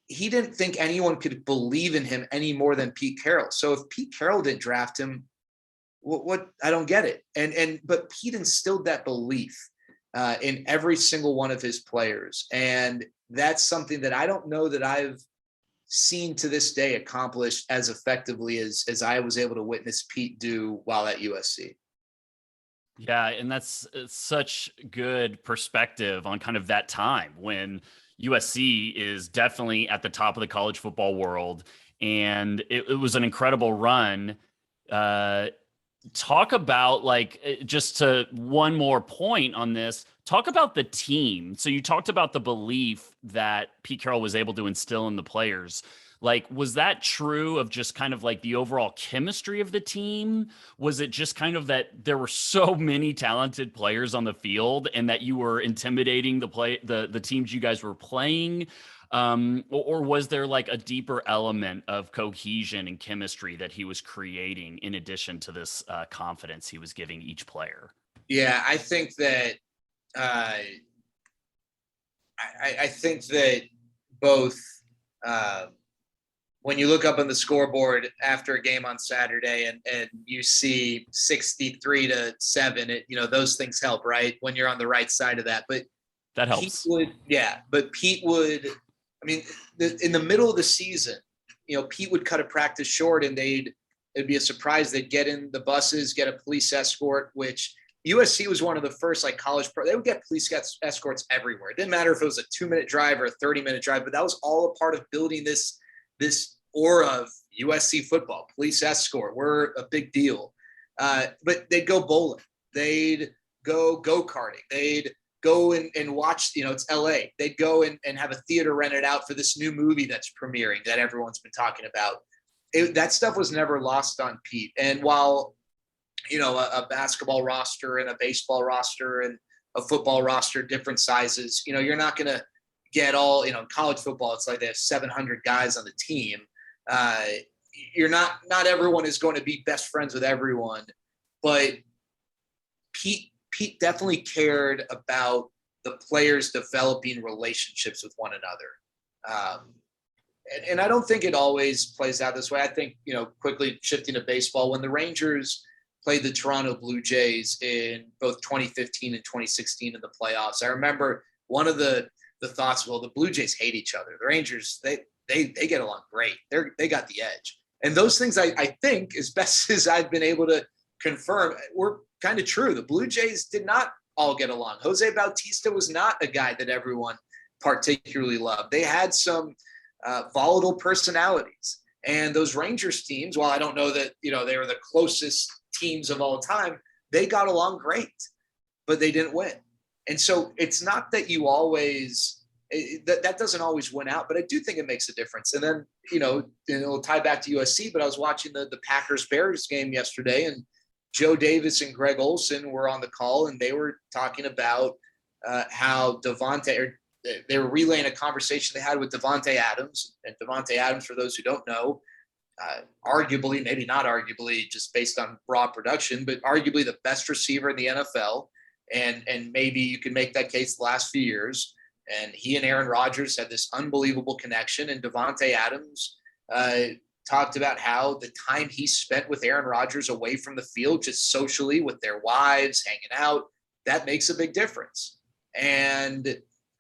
he didn't think anyone could believe in him any more than Pete Carroll. So if Pete Carroll didn't draft him, what I don't get it. But Pete instilled that belief in every single one of his players. And that's something that I don't know that I've seen to this day accomplished as effectively as I was able to witness Pete do while at USC. Yeah, and that's such good perspective on kind of that time when USC is definitely at the top of the college football world, and it was an incredible run. Talk about just to one more point on this, talk about the team. So you talked about the belief that Pete Carroll was able to instill in the players. Was that true of just kind of the overall chemistry of the team? Was it just kind of that there were so many talented players on the field and that you were intimidating the teams you guys were playing? Or was there a deeper element of cohesion and chemistry that he was creating in addition to this confidence he was giving each player? Yeah, I think that I think that both when you look up on the scoreboard after a game on Saturday and you see 63-7, those things help, right? When you're on the right side of that. But that helps. Pete would, in the middle of the season, Pete would cut a practice short and it'd be a surprise. They'd get in the buses, get a police escort, which USC was one of the first college they would get police escorts everywhere. It didn't matter if it was a 2-minute drive or a 30-minute drive, but that was all a part of building this aura of USC football. Police escort, we're a big deal. But they'd go bowling, they'd go go-karting, they'd go and watch, it's LA. They'd go and have a theater rented out for this new movie that's premiering that everyone's been talking about. That stuff was never lost on Pete. And while, a basketball roster and a baseball roster and a football roster, different sizes, you're not going to get all, in college football, it's like they have 700 guys on the team. You're not everyone is going to be best friends with everyone, but Pete definitely cared about the players developing relationships with one another. And I don't think it always plays out this way. I think, quickly shifting to baseball, when the Rangers played the Toronto Blue Jays in both 2015 and 2016 in the playoffs, I remember one of the thoughts, well, the Blue Jays hate each other. The Rangers, they get along great. They got the edge. And those things I think, as best as I've been able to confirm, were kind of true. The Blue Jays did not all get along. Jose Bautista was not a guy that everyone particularly loved. They had some volatile personalities. And those Rangers teams, while I don't know that, they were the closest teams of all time, they got along great, but they didn't win. And so it's not that you always that doesn't always win out, but I do think it makes a difference. And then, it'll tie back to USC, but I was watching the Packers-Bears game yesterday, and Joe Davis and Greg Olson were on the call, and they were talking about how they were relaying a conversation they had with Davante Adams. And Davante Adams, for those who don't know, arguably, maybe not arguably, just based on raw production, but arguably the best receiver in the NFL. And maybe you can make that case the last few years. And he and Aaron Rodgers had this unbelievable connection. And Davante Adams talked about how the time he spent with Aaron Rodgers away from the field, just socially with their wives, hanging out, that makes a big difference. And,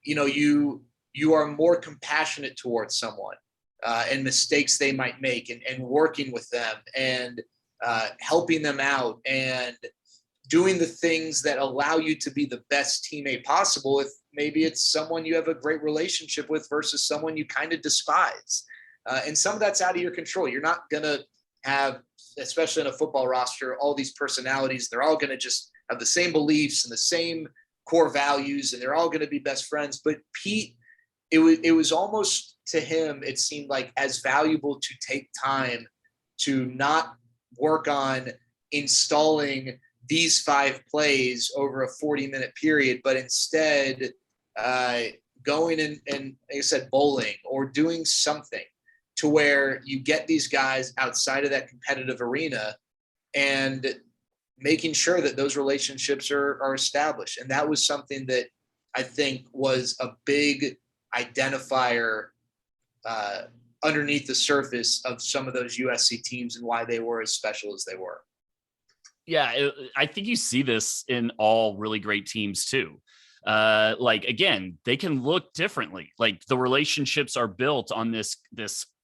you are more compassionate towards someone and mistakes they might make, and working with them and helping them out. And doing the things that allow you to be the best teammate possible. If maybe it's someone you have a great relationship with versus someone you kind of despise. And some of that's out of your control. You're not going to have, especially in a football roster, all these personalities. They're all going to just have the same beliefs and the same core values, and they're all going to be best friends. But Pete, it was almost, to him, it seemed like as valuable to take time to not work on installing these 5 plays over a 40-minute period, but instead going and, like I said, bowling or doing something to where you get these guys outside of that competitive arena and making sure that those relationships are established. And that was something that I think was a big identifier underneath the surface of some of those USC teams and why they were as special as they were. Yeah, I think you see this in all really great teams too. Like, again, they can look differently. Like, the relationships are built on this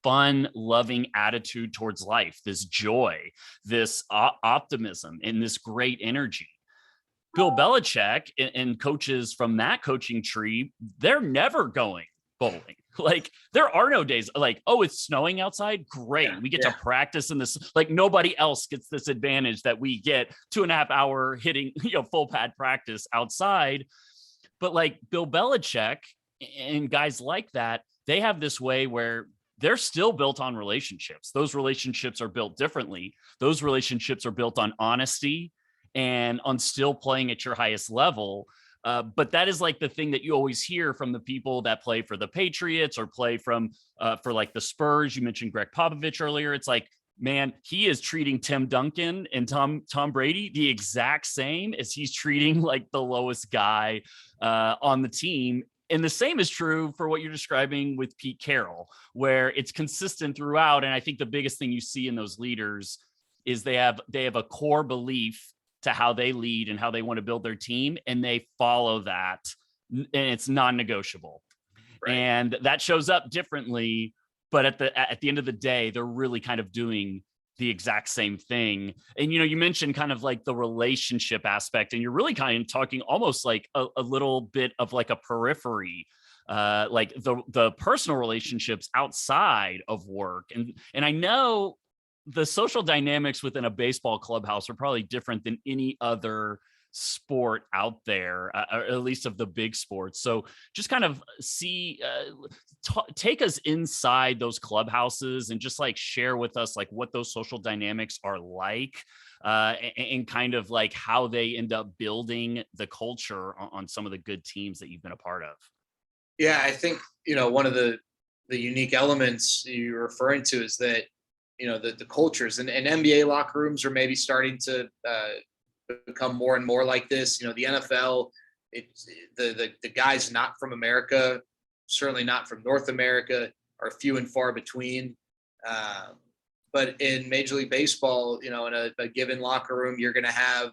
fun, loving attitude towards life, this joy, this optimism, and this great energy. Bill Belichick and coaches from that coaching tree, they're never going bowling. Like, there are no days like, oh, it's snowing outside. Great. We get to practice in this. Like, nobody else gets this advantage that we get 2.5 hour hitting, full pad practice outside. But like Bill Belichick and guys like that, they have this way where they're still built on relationships. Those relationships are built differently. Those relationships are built on honesty and on still playing at your highest level. But that is like the thing that you always hear from the people that play for the Patriots or play for like the Spurs. You mentioned Greg Popovich earlier. It's like, man, he is treating Tim Duncan and Tom Brady the exact same as he's treating like the lowest guy on the team. And the same is true for what you're describing with Pete Carroll, where it's consistent throughout. And I think the biggest thing you see in those leaders is they have a core belief to how they lead and how they want to build their team, and they follow that, and it's non-negotiable. Right. And that shows up differently, but at the end of the day, they're really kind of doing the exact same thing. And you mentioned kind of like the relationship aspect, and you're really kind of talking almost like a little bit of like a periphery, like the personal relationships outside of work. And I know the social dynamics within a baseball clubhouse are probably different than any other sport out there, or at least of the big sports. So just kind of take us inside those clubhouses and just like share with us like what those social dynamics are like, and kind of like how they end up building the culture on some of the good teams that you've been a part of. Yeah, I think, one of the unique elements you're referring to is that, the cultures and NBA locker rooms are maybe starting to become more and more like this. The NFL, the guys not from America, certainly not from North America, are few and far between. But in Major League Baseball, in a given locker room, you're going to have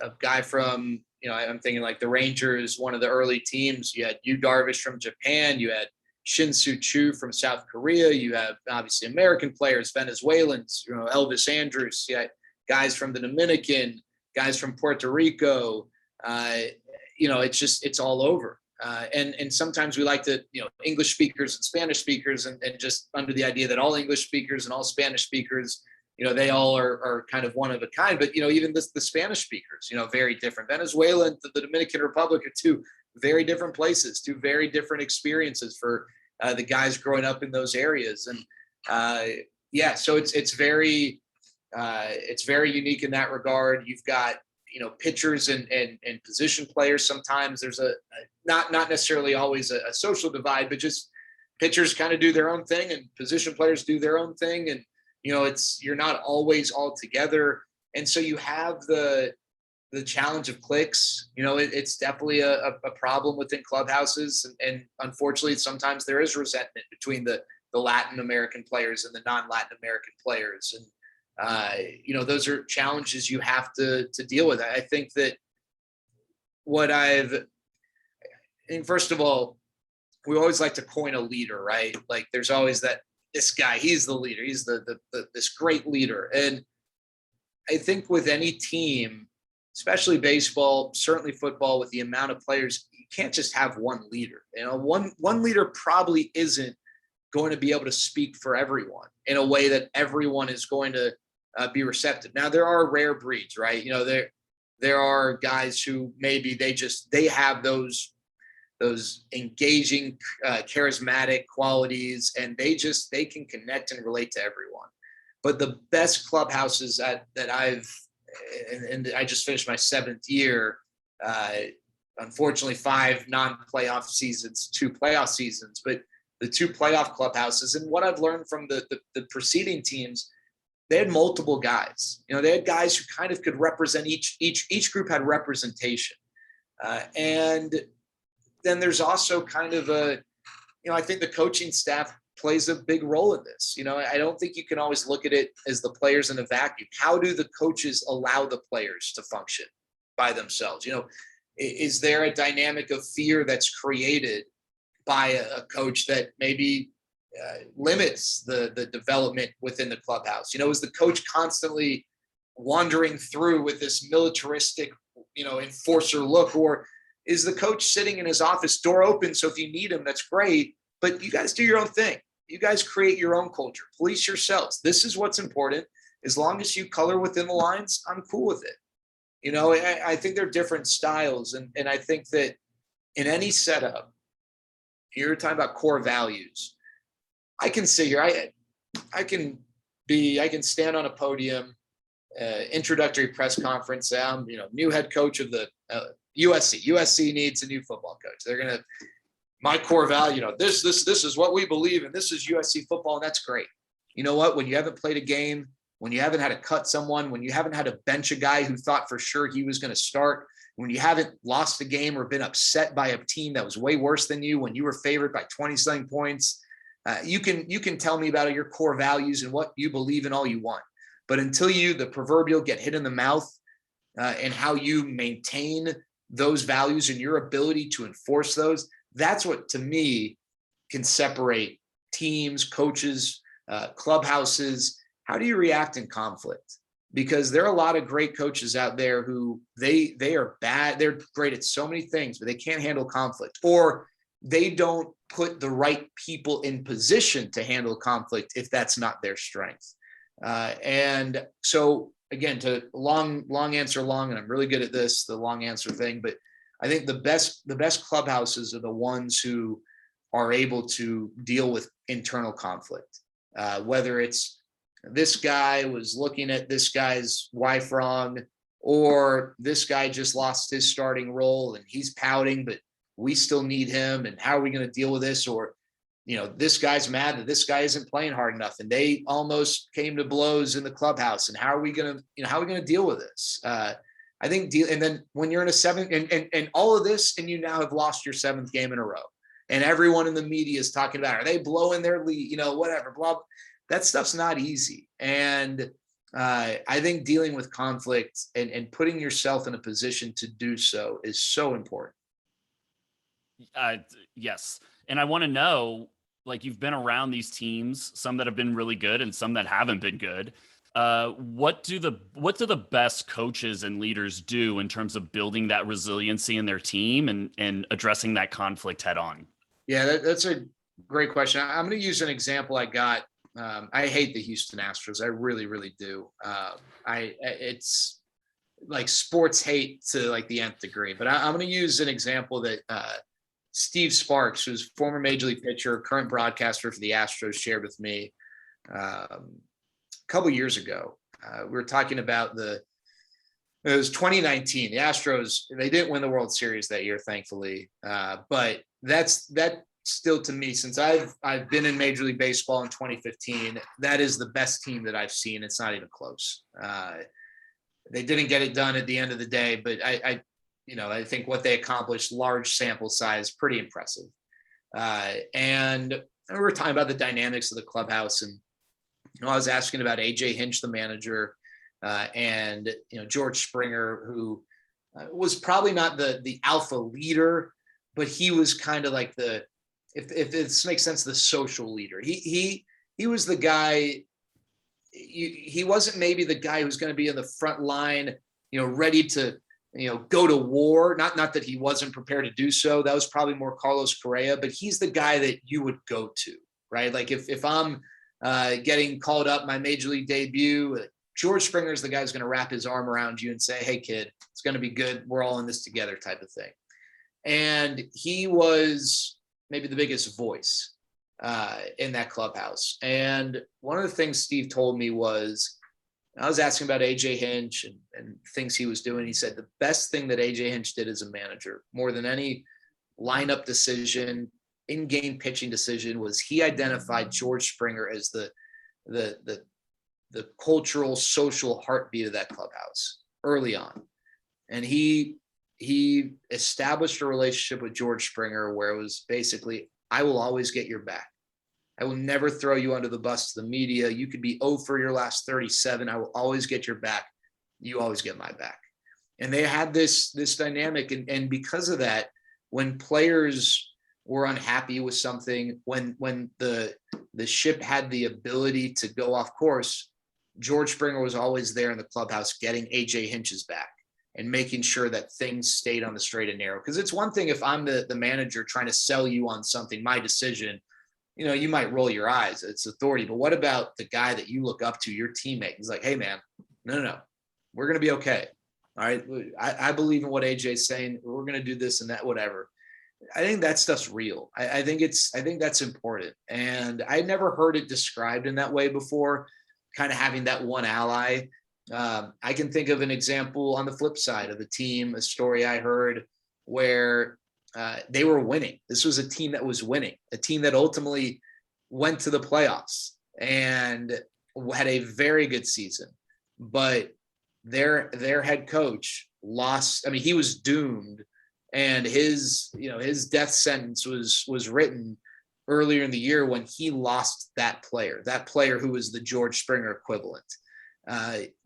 a guy from, I'm thinking like the Rangers, one of the early teams. You had Yu Darvish from Japan. You had Shin-Soo Choo from South Korea. You have obviously American players, Venezuelans, Elvis Andrus. You had guys from the Dominican, guys from Puerto Rico. It's all over. And sometimes we like to, English speakers and Spanish speakers, and just under the idea that all English speakers and all Spanish speakers, they all are kind of one of a kind. But, even the Spanish speakers, very different. Venezuela and the Dominican Republic are two very different places, two very different experiences for the guys growing up in those areas. And so it's very unique in that regard. You've got, pitchers and position players. Sometimes there's not necessarily always a social divide, but just pitchers kind of do their own thing and position players do their own thing. And, you're not always all together. And so you have the challenge of cliques. It's definitely a problem within clubhouses. And unfortunately, sometimes there is resentment between the Latin American players and the non-Latin American players. And, those are challenges you have to deal with. I think that first of all, we always like to coin a leader, right? Like there's always this guy, he's the leader. He's this great leader. And I think with any team, especially baseball, certainly football, with the amount of players, you can't just have one leader. One leader probably isn't going to be able to speak for everyone in a way that everyone is going to be receptive. Now, there are rare breeds, right? There are guys who maybe they have those engaging, charismatic qualities, and they can connect and relate to everyone. But the best clubhouses that I've, and I just finished my 7th year, unfortunately 5 non-playoff seasons, 2 playoff seasons, but the 2 playoff clubhouses, and what I've learned from the preceding teams, they had multiple guys. They had guys who kind of could represent each group had representation. And then there's also kind of I think the coaching staff plays a big role in this. I don't think you can always look at it as the players in a vacuum. How do the coaches allow the players to function by themselves? Is there a dynamic of fear that's created by a coach that maybe limits the development within the clubhouse? Is the coach constantly wandering through with this militaristic, enforcer look, or is the coach sitting in his office, door open, so if you need him, that's great, but you guys do your own thing. You guys create your own culture. Police yourselves. This is what's important. As long as you color within the lines, I'm cool with it. I think there are different styles, and I think that in any setup, you're talking about core values. I can sit here. I can stand on a podium, introductory press conference. Say I'm, new head coach of the USC. USC needs a new football coach. They're gonna. My core value, this is what we believe in. This is USC football, and that's great. You know what? When you haven't played a game, when you haven't had to cut someone, when you haven't had to bench a guy who thought for sure he was going to start, when you haven't lost a game or been upset by a team that was way worse than you, when you were favored by 20-something points, you can tell me about your core values and what you believe in all you want. But until the proverbial get hit in the mouth, and how you maintain those values and your ability to enforce those, that's what, to me, can separate teams, coaches, clubhouses. How do you react in conflict? Because there are a lot of great coaches out there who they are bad. They're great at so many things, but they can't handle conflict, or they don't put the right people in position to handle conflict if that's not their strength. And so, again, to long answer long, and I'm really good at this, the long answer thing, but I think the best clubhouses are the ones who are able to deal with internal conflict, whether it's this guy was looking at this guy's wife wrong, or this guy just lost his starting role and he's pouting, but we still need him. And how are we going to deal with this? Or, this guy's mad that this guy isn't playing hard enough and they almost came to blows in the clubhouse. And how are we going to deal with this? I think and then when you're in a 7th and all of this, and you now have lost your 7th game in a row, and everyone in the media is talking about, are they blowing their lead? Whatever, blah. That stuff's not easy. And I think dealing with conflict and putting yourself in a position to do so is so important. Yes. And I want to know, you've been around these teams, some that have been really good and some that haven't been good. What do the best coaches and leaders do in terms of building that resiliency in their team and addressing that conflict head on? Yeah, that's a great question. I'm going to use an example I got. I hate the Houston Astros. I really, really do. It's like sports hate to the nth degree, but I'm going to use an example that Steve Sparks, who's former Major League pitcher, current broadcaster for the Astros, shared with me a couple years ago. We were talking about it was 2019. The Astros, they didn't win the World Series that year, thankfully. But that still, to me, since I've been in Major League Baseball in 2015, that is the best team that I've seen. It's not even close. They didn't get it done at the end of the day, but I think what they accomplished, large sample size, pretty impressive. And we were talking about the dynamics of the clubhouse, and I was asking about AJ Hinch, the manager, and George Springer, who was probably not the alpha leader, but he was kind of like if this makes sense, the social leader. He was the guy. He wasn't maybe the guy who's going to be in the front line, ready to go to war. Not that he wasn't prepared to do so. That was probably more Carlos Correa, but he's the guy that you would go to, right? Like if I'm getting called up my major league debut, George Springer is the guy who's going to wrap his arm around you and say, hey kid, it's going to be good. We're all in this together type of thing. And he was maybe the biggest voice in that clubhouse. And one of the things Steve told me was, I was asking about AJ Hinch and things he was doing. He said the best thing that AJ Hinch did as a manager, more than any lineup decision, in-game pitching decision, was he identified George Springer as the cultural, social heartbeat of that clubhouse early on. And he established a relationship with George Springer where it was basically, I will always get your back. I will never throw you under the bus to the media. You could be 0 for your last 37. I will always get your back. You always get my back. And they had this dynamic. And because of that, when players were unhappy with something, when the ship had the ability to go off course, George Springer was always there in the clubhouse getting AJ Hinch's back and making sure that things stayed on the straight and narrow. Because it's one thing if I'm the manager trying to sell you on something, my decision, you might roll your eyes. It's authority. But what about the guy that you look up to, your teammate? He's like, hey, man, no. We're going to be okay. All right. I believe in what AJ's saying. We're going to do this and that, whatever. I think that stuff's real. I think that's important. And I never heard it described in that way before, kind of having that one ally. I can think of an example on the flip side of a team, a story I heard where they were winning. This was a team that was winning, a team that ultimately went to the playoffs and had a very good season. But their head coach lost. I mean, he was doomed, and his death sentence was written earlier in the year when he lost that player who was the George Springer equivalent,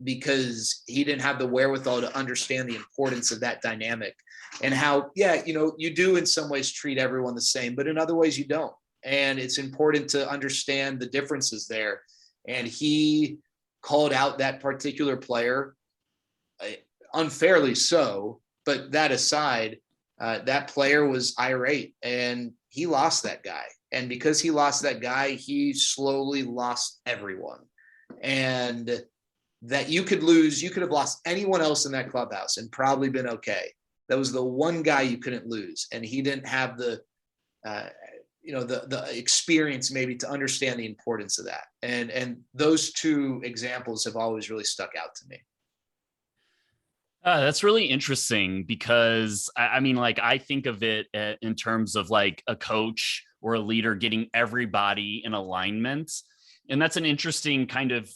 because he didn't have the wherewithal to understand the importance of that dynamic and how, you do in some ways treat everyone the same, but in other ways you don't. And it's important to understand the differences there. And he called out that particular player, unfairly so, but that aside, that player was irate and he lost that guy. And because he lost that guy, he slowly lost everyone. And that you could have lost anyone else in that clubhouse and probably been okay. That was the one guy you couldn't lose. And he didn't have the experience maybe to understand the importance of that. And those two examples have always really stuck out to me. That's really interesting because I think of it in terms of like a coach or a leader getting everybody in alignment. And that's an interesting kind of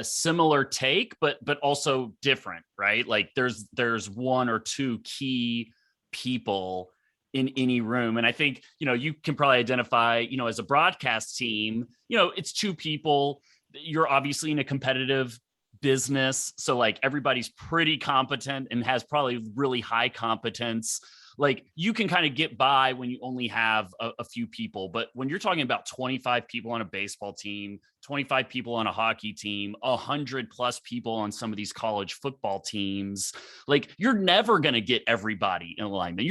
similar take, but also different, right? Like there's one or two key people in any room. And I think, you can probably identify, as a broadcast team, it's two people. You're obviously in a competitive business. So like everybody's pretty competent and has probably really high competence. Like you can kind of get by when you only have a few people. But when you're talking about 25 people on a baseball team, 25 people on a hockey team, 100+ people on some of these college football teams, like you're never going to get everybody in alignment.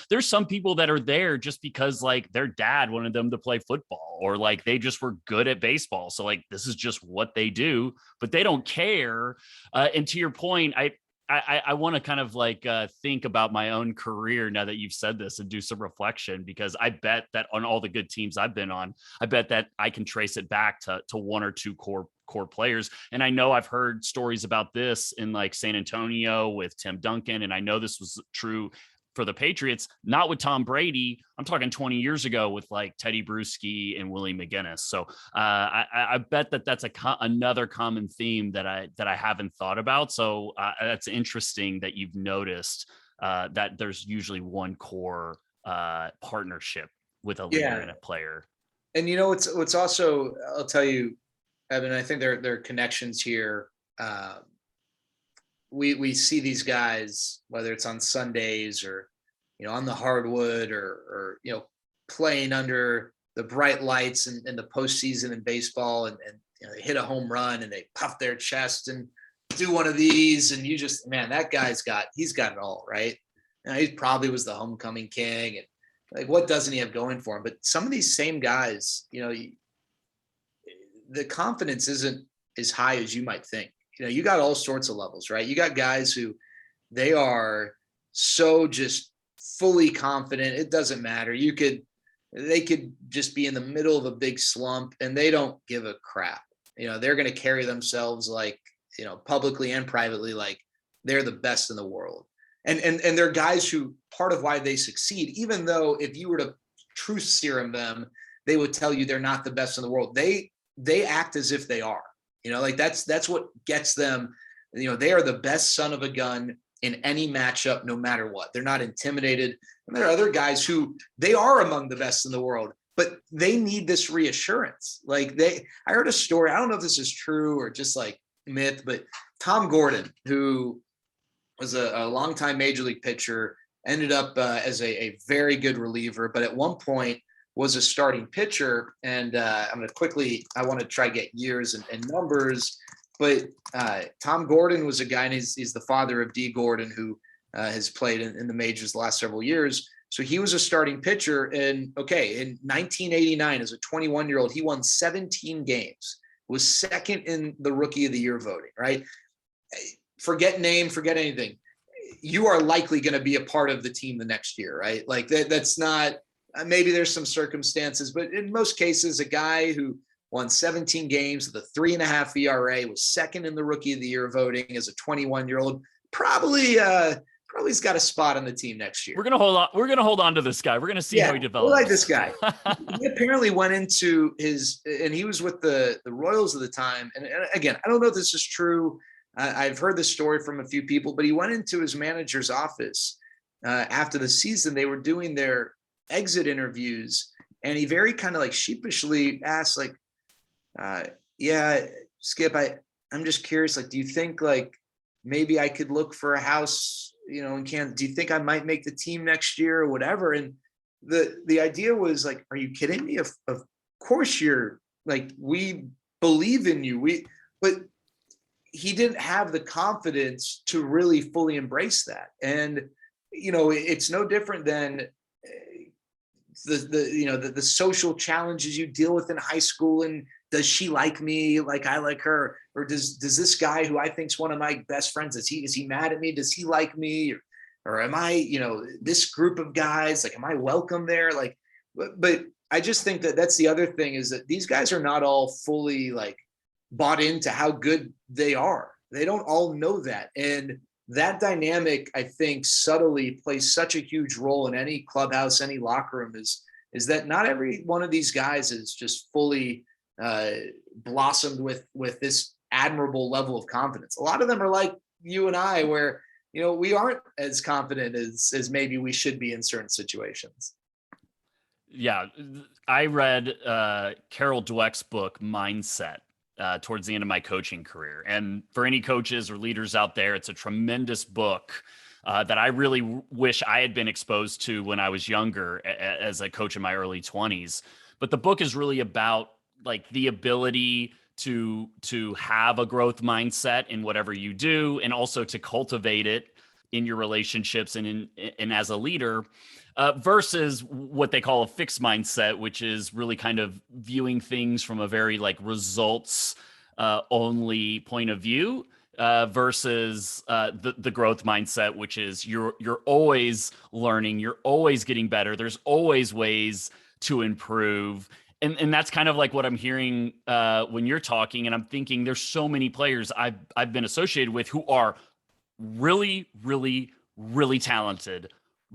There's some people that are there just because like their dad wanted them to play football or like they just were good at baseball. So like, this is just what they do, but they don't care. And to your point, I want to kind of like think about my own career now that you've said this and do some reflection, because I bet that on all the good teams I've been on, I bet that I can trace it back to one or two core players. And I know I've heard stories about this in like San Antonio with Tim Duncan. And I know this was true for the Patriots, not with Tom Brady. I'm talking 20 years ago with like Teddy Bruschi and Willie McGinnis. So I bet that that's another common theme that I haven't thought about. So that's interesting that you've noticed that there's usually one core partnership with a leader and a player. And what's also, I'll tell you, Evan, I think there are connections here. We see these guys, whether it's on Sundays or, on the hardwood or playing under the bright lights in the postseason in baseball and they hit a home run and they puff their chest. And do one of these, and you just, man, that guy's he's got it all, right? Now, he probably was the homecoming king, and like, what doesn't he have going for him? But some of these same guys, the confidence isn't as high as you might think. You got all sorts of levels, right? You got guys who they are so just fully confident. It doesn't matter. They could just be in the middle of a big slump and they don't give a crap. They're going to carry themselves like, publicly and privately, like they're the best in the world. And they're guys who, part of why they succeed, even though if you were to truth serum them, they would tell you they're not the best in the world. They act as if they are, like that's what gets them. They are the best son of a gun in any matchup, no matter what. They're not intimidated. And there are other guys who they are among the best in the world, but they need this reassurance. Like I heard a story. I don't know if this is true or just like myth, but Tom Gordon, who was a longtime major league pitcher, ended up as a very good reliever, but at one point was a starting pitcher. And I want to try to get years and numbers, but Tom Gordon was a guy, and he's the father of Dee Gordon, who has played in the majors the last several years. So he was a starting pitcher. And in 1989, as a 21-year-old, he won 17 games, was second in the Rookie of the Year voting, right? Forget name, forget anything. You are likely going to be a part of the team the next year, right? Like that's not, maybe there's some circumstances, but in most cases, a guy who won 17 games with a 3.5 ERA, was second in the Rookie of the Year voting as a 21-year-old, probably has got a spot on the team next year. We're gonna hold on to this guy. We're gonna see how he develops. We like this guy. He apparently went into and he was with the Royals at the time. And again, I don't know if this is true. I've heard this story from a few people, but he went into his manager's office after the season. They were doing their exit interviews, and he very kind of like sheepishly asked, like, yeah, Skip, I'm just curious, like, do you think like maybe I could look for a house, in Kansas? Do you think I might make the team next year or whatever? And the idea was like, are you kidding me? Of course you're, like, we believe in you. But he didn't have the confidence to really fully embrace that. And, it's no different than the social challenges you deal with in high school. And does she like me like I like her? Or does this guy who I think is one of my best friends, is he mad at me? Does he like me? Or am I, this group of guys, like, am I welcome there? Like, but I just think that's the other thing, is that these guys are not all fully like bought into how good they are. They don't all know that. And that dynamic, I think, subtly plays such a huge role in any clubhouse, any locker room, is that not every one of these guys is just fully blossomed with this admirable level of confidence. A lot of them are like you and I, where, we aren't as confident as maybe we should be in certain situations. Yeah. I read Carol Dweck's book, Mindset, towards the end of my coaching career. And for any coaches or leaders out there, it's a tremendous book that I really wish I had been exposed to when I was younger as a coach in my early 20s. But the book is really about like the ability to have a growth mindset in whatever you do, and also to cultivate it in your relationships and as a leader, versus what they call a fixed mindset, which is really kind of viewing things from a very like results only point of view, versus the growth mindset, which is you're always learning, you're always getting better. There's always ways to improve. And that's kind of like what I'm hearing when you're talking. And I'm thinking there's so many players I've been associated with who are really, really, really talented,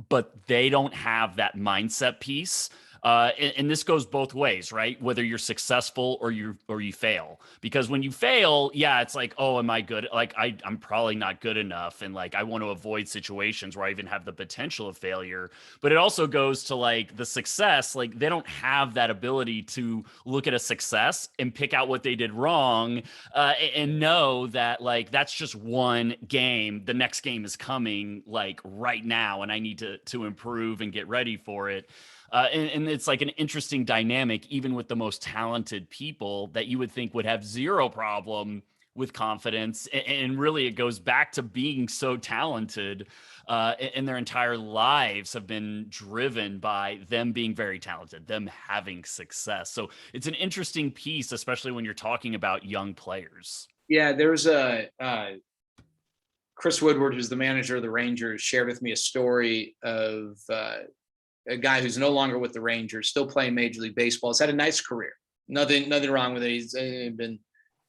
but they don't have that mindset piece. And this goes both ways, right? Whether you're successful or you fail, because when you fail, yeah, it's like, oh, am I good? Like I'm probably not good enough. And like, I want to avoid situations where I even have the potential of failure. But it also goes to like the success, like they don't have that ability to look at a success and pick out what they did wrong, and know that like, that's just one game. The next game is coming like right now. And I need to improve and get ready for it. And it's like an interesting dynamic, even with the most talented people that you would think would have zero problem with confidence. And really, it goes back to being so talented. And their entire lives have been driven by them being very talented, them having success. So it's an interesting piece, especially when you're talking about young players. Yeah, there's a Chris Woodward, who's the manager of the Rangers, shared with me a story of a guy who's no longer with the Rangers, still playing Major League Baseball. Has had a nice career. Nothing wrong with it. He's been,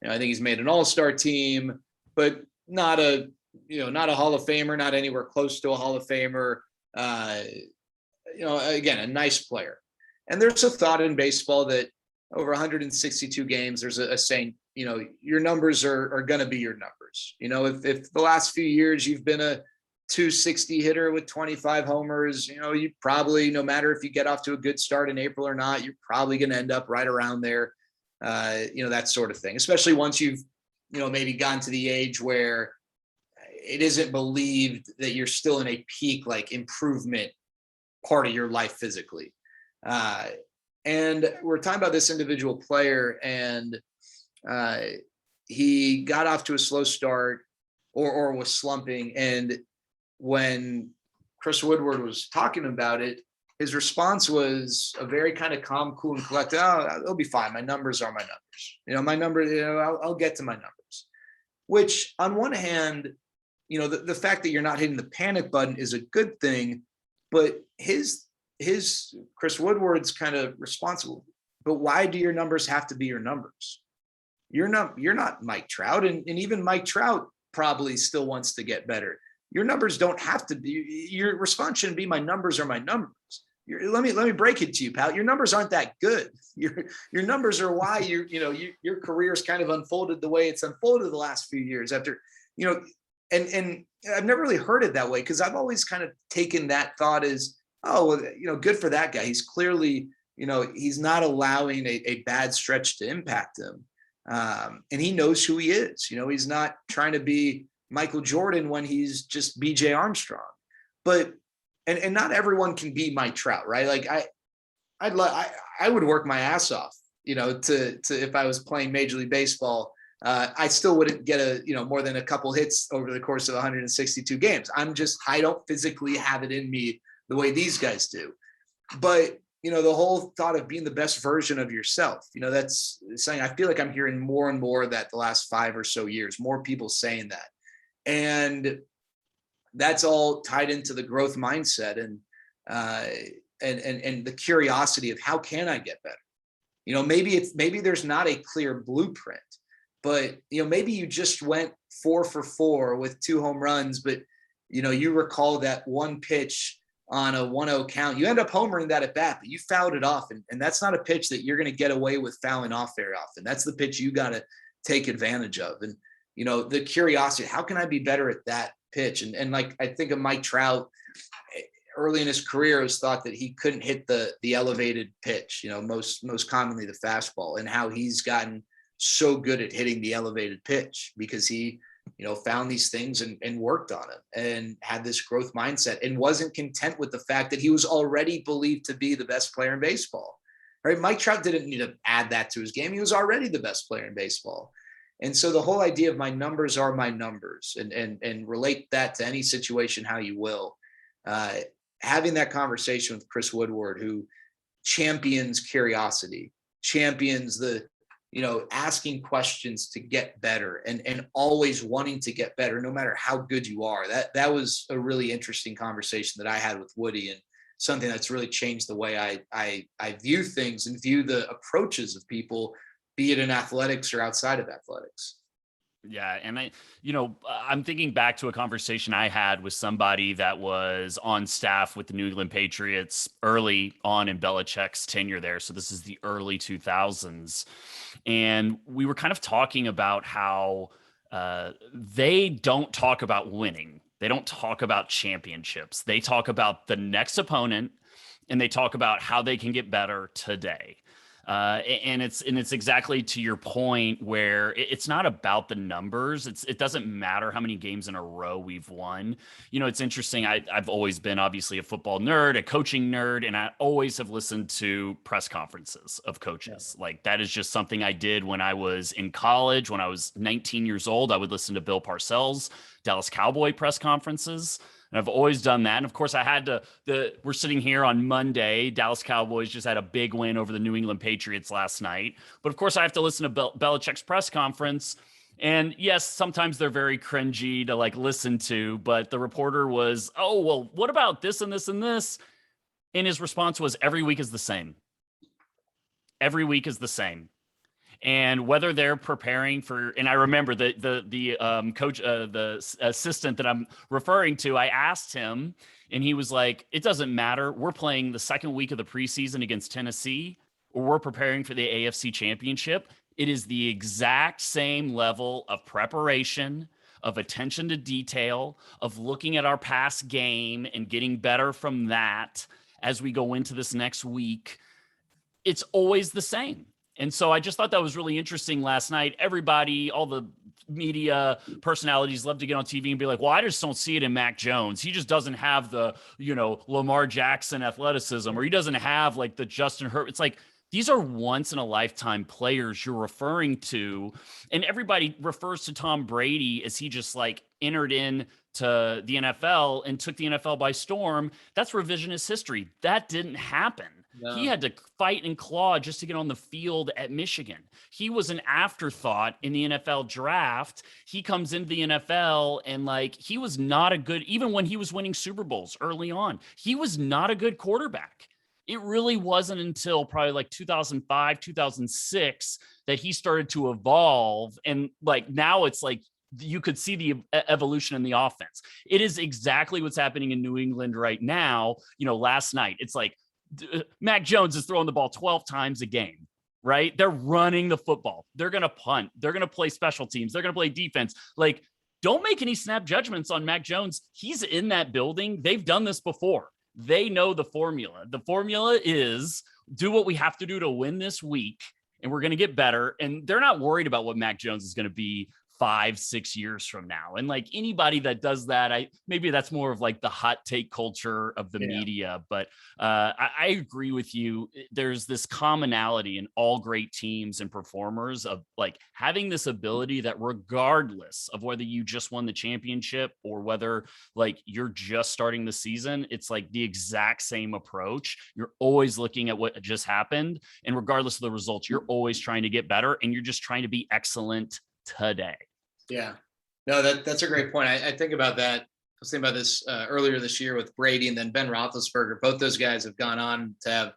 I think he's made an All-Star team, but not a Hall of Famer, not anywhere close to a Hall of Famer. Again, a nice player. And there's a thought in baseball that over 162 games, there's a saying, your numbers are going to be your numbers. If the last few years you've been a 260 hitter with 25 homers, you probably, no matter if you get off to a good start in April or not, you're probably going to end up right around there. That sort of thing, especially once you've, maybe gotten to the age where it isn't believed that you're still in a peak, like, improvement part of your life physically. And we're talking about this individual player, and he got off to a slow start or was slumping. And when Chris Woodward was talking about it, his response was a very kind of calm, cool, and collected. Oh, it'll be fine. My numbers are my numbers. My numbers, I'll get to my numbers. Which, on one hand, the fact that you're not hitting the panic button is a good thing, but his Chris Woodward's kind of responsible. But why do your numbers have to be your numbers? You're not Mike Trout, and even Mike Trout probably still wants to get better. Your numbers don't have to be. Your response shouldn't be my numbers are my numbers. Let me break it to you, pal. Your numbers aren't that good. Your numbers are why your career's kind of unfolded the way it's unfolded the last few years after, and I've never really heard it that way, because I've always kind of taken that thought as, oh, well, good for that guy. He's clearly, he's not allowing a bad stretch to impact him. And he knows who he is. He's not trying to be Michael Jordan when he's just BJ Armstrong. But and not everyone can be Mike Trout, right? Like I would work my ass off, to if I was playing Major League Baseball. I still wouldn't get more than a couple hits over the course of 162 games. I don't physically have it in me the way these guys do. But the whole thought of being the best version of yourself, that's something I feel like I'm hearing more and more of that the last 5 or so years, more people saying that. And that's all tied into the growth mindset and the curiosity of how can I get better? Maybe there's not a clear blueprint, but maybe you just went 4 for 4 with 2 home runs, but you recall that one pitch on a 1-0 count. You end up homering that at bat, but you fouled it off, and that's not a pitch that you're going to get away with fouling off very often. That's the pitch you got to take advantage of. And the curiosity, how can I be better at that pitch? And like, I think of Mike Trout early in his career, it was thought that he couldn't hit the elevated pitch, most commonly the fastball, and how he's gotten so good at hitting the elevated pitch because he, found these things and worked on it and had this growth mindset and wasn't content with the fact that he was already believed to be the best player in baseball. Right? Mike Trout didn't need to add that to his game. He was already the best player in baseball. And so the whole idea of my numbers are my numbers, and relate that to any situation how you will. Having that conversation with Chris Woodward, who champions curiosity, champions the, asking questions to get better and always wanting to get better, no matter how good you are. That was a really interesting conversation that I had with Woody, and something that's really changed the way I view things and view the approaches of people, be it in athletics or outside of athletics. Yeah. And I'm thinking back to a conversation I had with somebody that was on staff with the New England Patriots early on in Belichick's tenure there. So this is the early 2000s. And we were kind of talking about how they don't talk about winning. They don't talk about championships. They talk about the next opponent, and they talk about how they can get better today. And it's exactly to your point where it's not about the numbers. It doesn't matter how many games in a row we've won. It's interesting. I've always been obviously a football nerd, a coaching nerd, and I always have listened to press conferences of coaches. Yeah. Like that is just something I did when I was in college. When I was 19 years old, I would listen to Bill Parcells, Dallas Cowboy press conferences. And I've always done that. And of course, I had to, we're sitting here on Monday. Dallas Cowboys just had a big win over the New England Patriots last night. But of course, I have to listen to Belichick's press conference. And yes, sometimes they're very cringy to like listen to. But the reporter was, oh, well, what about this and this and this? And his response was, every week is the same. Every week is the same. And whether they're preparing for, and I remember the coach, the assistant that I'm referring to, I asked him, and he was like, "It doesn't matter. We're playing the second week of the preseason against Tennessee, or we're preparing for the AFC Championship. It is the exact same level of preparation, of attention to detail, of looking at our past game and getting better from that as we go into this next week. It's always the same." And so I just thought that was really interesting last night. Everybody, all the media personalities love to get on TV and be like, well, I just don't see it in Mac Jones. He just doesn't have the, Lamar Jackson athleticism, or he doesn't have like the Justin Herbert. It's like, these are once in a lifetime players you're referring to. And everybody refers to Tom Brady as he just like entered in to the NFL and took the NFL by storm. That's revisionist history. That didn't happen. No. He had to fight and claw just to get on the field at Michigan. He was an afterthought in the NFL draft. He comes into the NFL and like, he was not a good, even when he was winning Super Bowls early on, he was not a good quarterback. It really wasn't until probably like 2005, 2006 that he started to evolve. And like, now it's like, you could see the evolution in the offense. It is exactly what's happening in New England right now. Last night, it's like, Mac Jones is throwing the ball 12 times a game, right? They're running the football. They're going to punt. They're going to play special teams. They're going to play defense. Like, don't make any snap judgments on Mac Jones. He's in that building. They've done this before. They know the formula. The formula is do what we have to do to win this week, and we're going to get better. And they're not worried about what Mac Jones is going to be 5-6 years from now. And like anybody that does that, maybe that's more of like the hot take culture of the media. But I agree with you. There's this commonality in all great teams and performers of like having this ability that regardless of whether you just won the championship or whether like you're just starting the season, it's like the exact same approach. You're always looking at what just happened. And regardless of the results, you're always trying to get better, and you're just trying to be excellent today. Yeah, no, that's a great point. I think about that. I was thinking about this earlier this year with Brady and then Ben Roethlisberger. Both those guys have gone on to have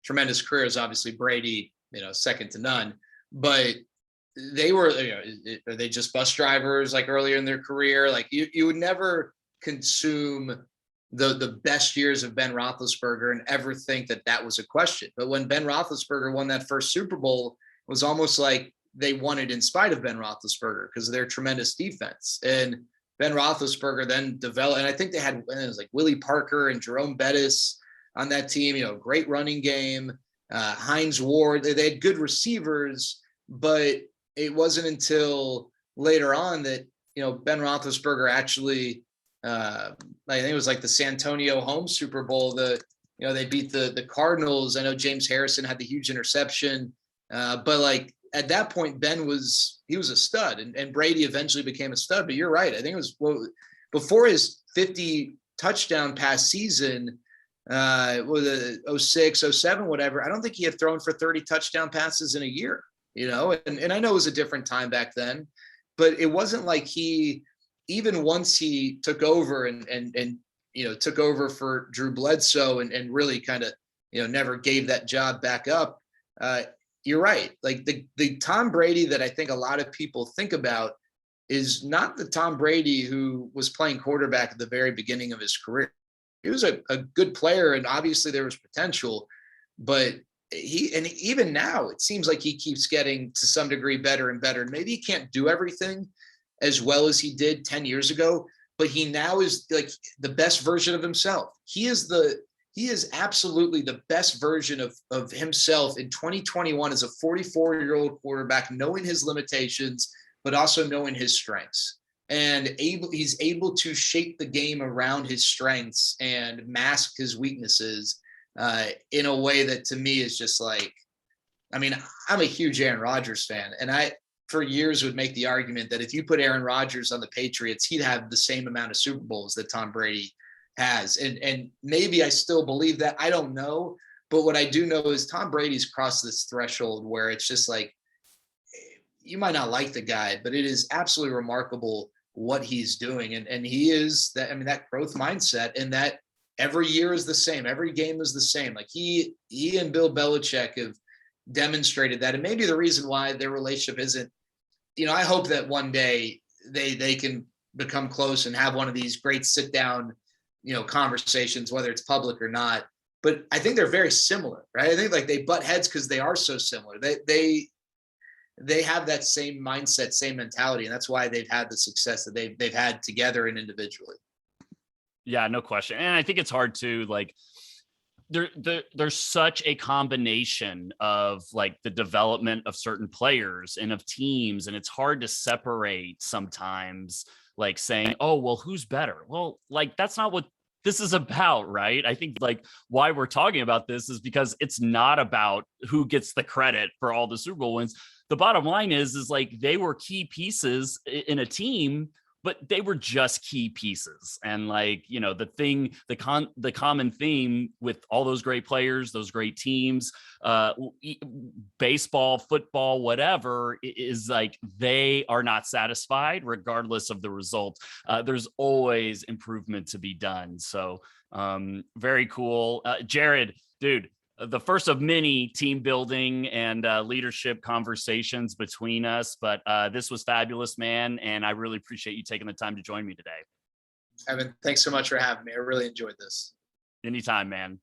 tremendous careers. Obviously, Brady, second to none. But they were, are they just bus drivers like earlier in their career? Like you would never consume the best years of Ben Roethlisberger and ever think that was a question. But when Ben Roethlisberger won that first Super Bowl, it was almost like they won it in spite of Ben Roethlisberger because of their tremendous defense. And Ben Roethlisberger then developed, and I think they had, it was like Willie Parker and Jerome Bettis on that team, great running game, Hines Ward. They had good receivers, but it wasn't until later on that, Ben Roethlisberger actually, I think it was like the Santonio home Super Bowl, they beat the Cardinals. I know James Harrison had the huge interception, but like, at that point, Ben was a stud, and Brady eventually became a stud. But you're right. I think it was before his 50 touchdown pass season, was 06, 07, whatever. I don't think he had thrown for 30 touchdown passes in a year, and I know it was a different time back then, but it wasn't like he, even once he took over and took over for Drew Bledsoe and really kind of, never gave that job back up. You're right. Like the Tom Brady that I think a lot of people think about is not the Tom Brady who was playing quarterback at the very beginning of his career. He was a good player, and obviously there was potential, but even now it seems like he keeps getting to some degree better and better. Maybe he can't do everything as well as he did 10 years ago, but he now is like the best version of himself. He is he is absolutely the best version of himself in 2021 as a 44-year-old quarterback, knowing his limitations, but also knowing his strengths. And he's able to shape the game around his strengths and mask his weaknesses in a way that to me is just like, I mean, I'm a huge Aaron Rodgers fan, and I for years would make the argument that if you put Aaron Rodgers on the Patriots, he'd have the same amount of Super Bowls that Tom Brady has. And maybe I still believe that. I don't know. But what I do know is Tom Brady's crossed this threshold where it's just like, you might not like the guy, but it is absolutely remarkable what he's doing. And he is that, I mean, that growth mindset, and that every year is the same. Every game is the same. Like he and Bill Belichick have demonstrated that. And maybe the reason why their relationship isn't, I hope that one day they can become close and have one of these great sit down, conversations, whether it's public or not. But I think they're very similar, right? I think like they butt heads because they are so similar. They have that same mindset, same mentality, and that's why they've had the success that they've had together and individually. Yeah, no question. And I think it's hard to like, there's such a combination of like the development of certain players and of teams, and it's hard to separate sometimes, like saying, oh, well, who's better? Well, like that's not what this is about, right? I think like why we're talking about this is because it's not about who gets the credit for all the Super Bowl wins. The bottom line is like they were key pieces in a team, but they were just key pieces. And like, the common theme with all those great players, those great teams, baseball, football, whatever, is like, they are not satisfied regardless of the result. There's always improvement to be done. So very cool. Jared, dude, the first of many team building and leadership conversations between us, but this was fabulous, man. And I really appreciate you taking the time to join me today. Evan, thanks so much for having me. I really enjoyed this. Anytime, man.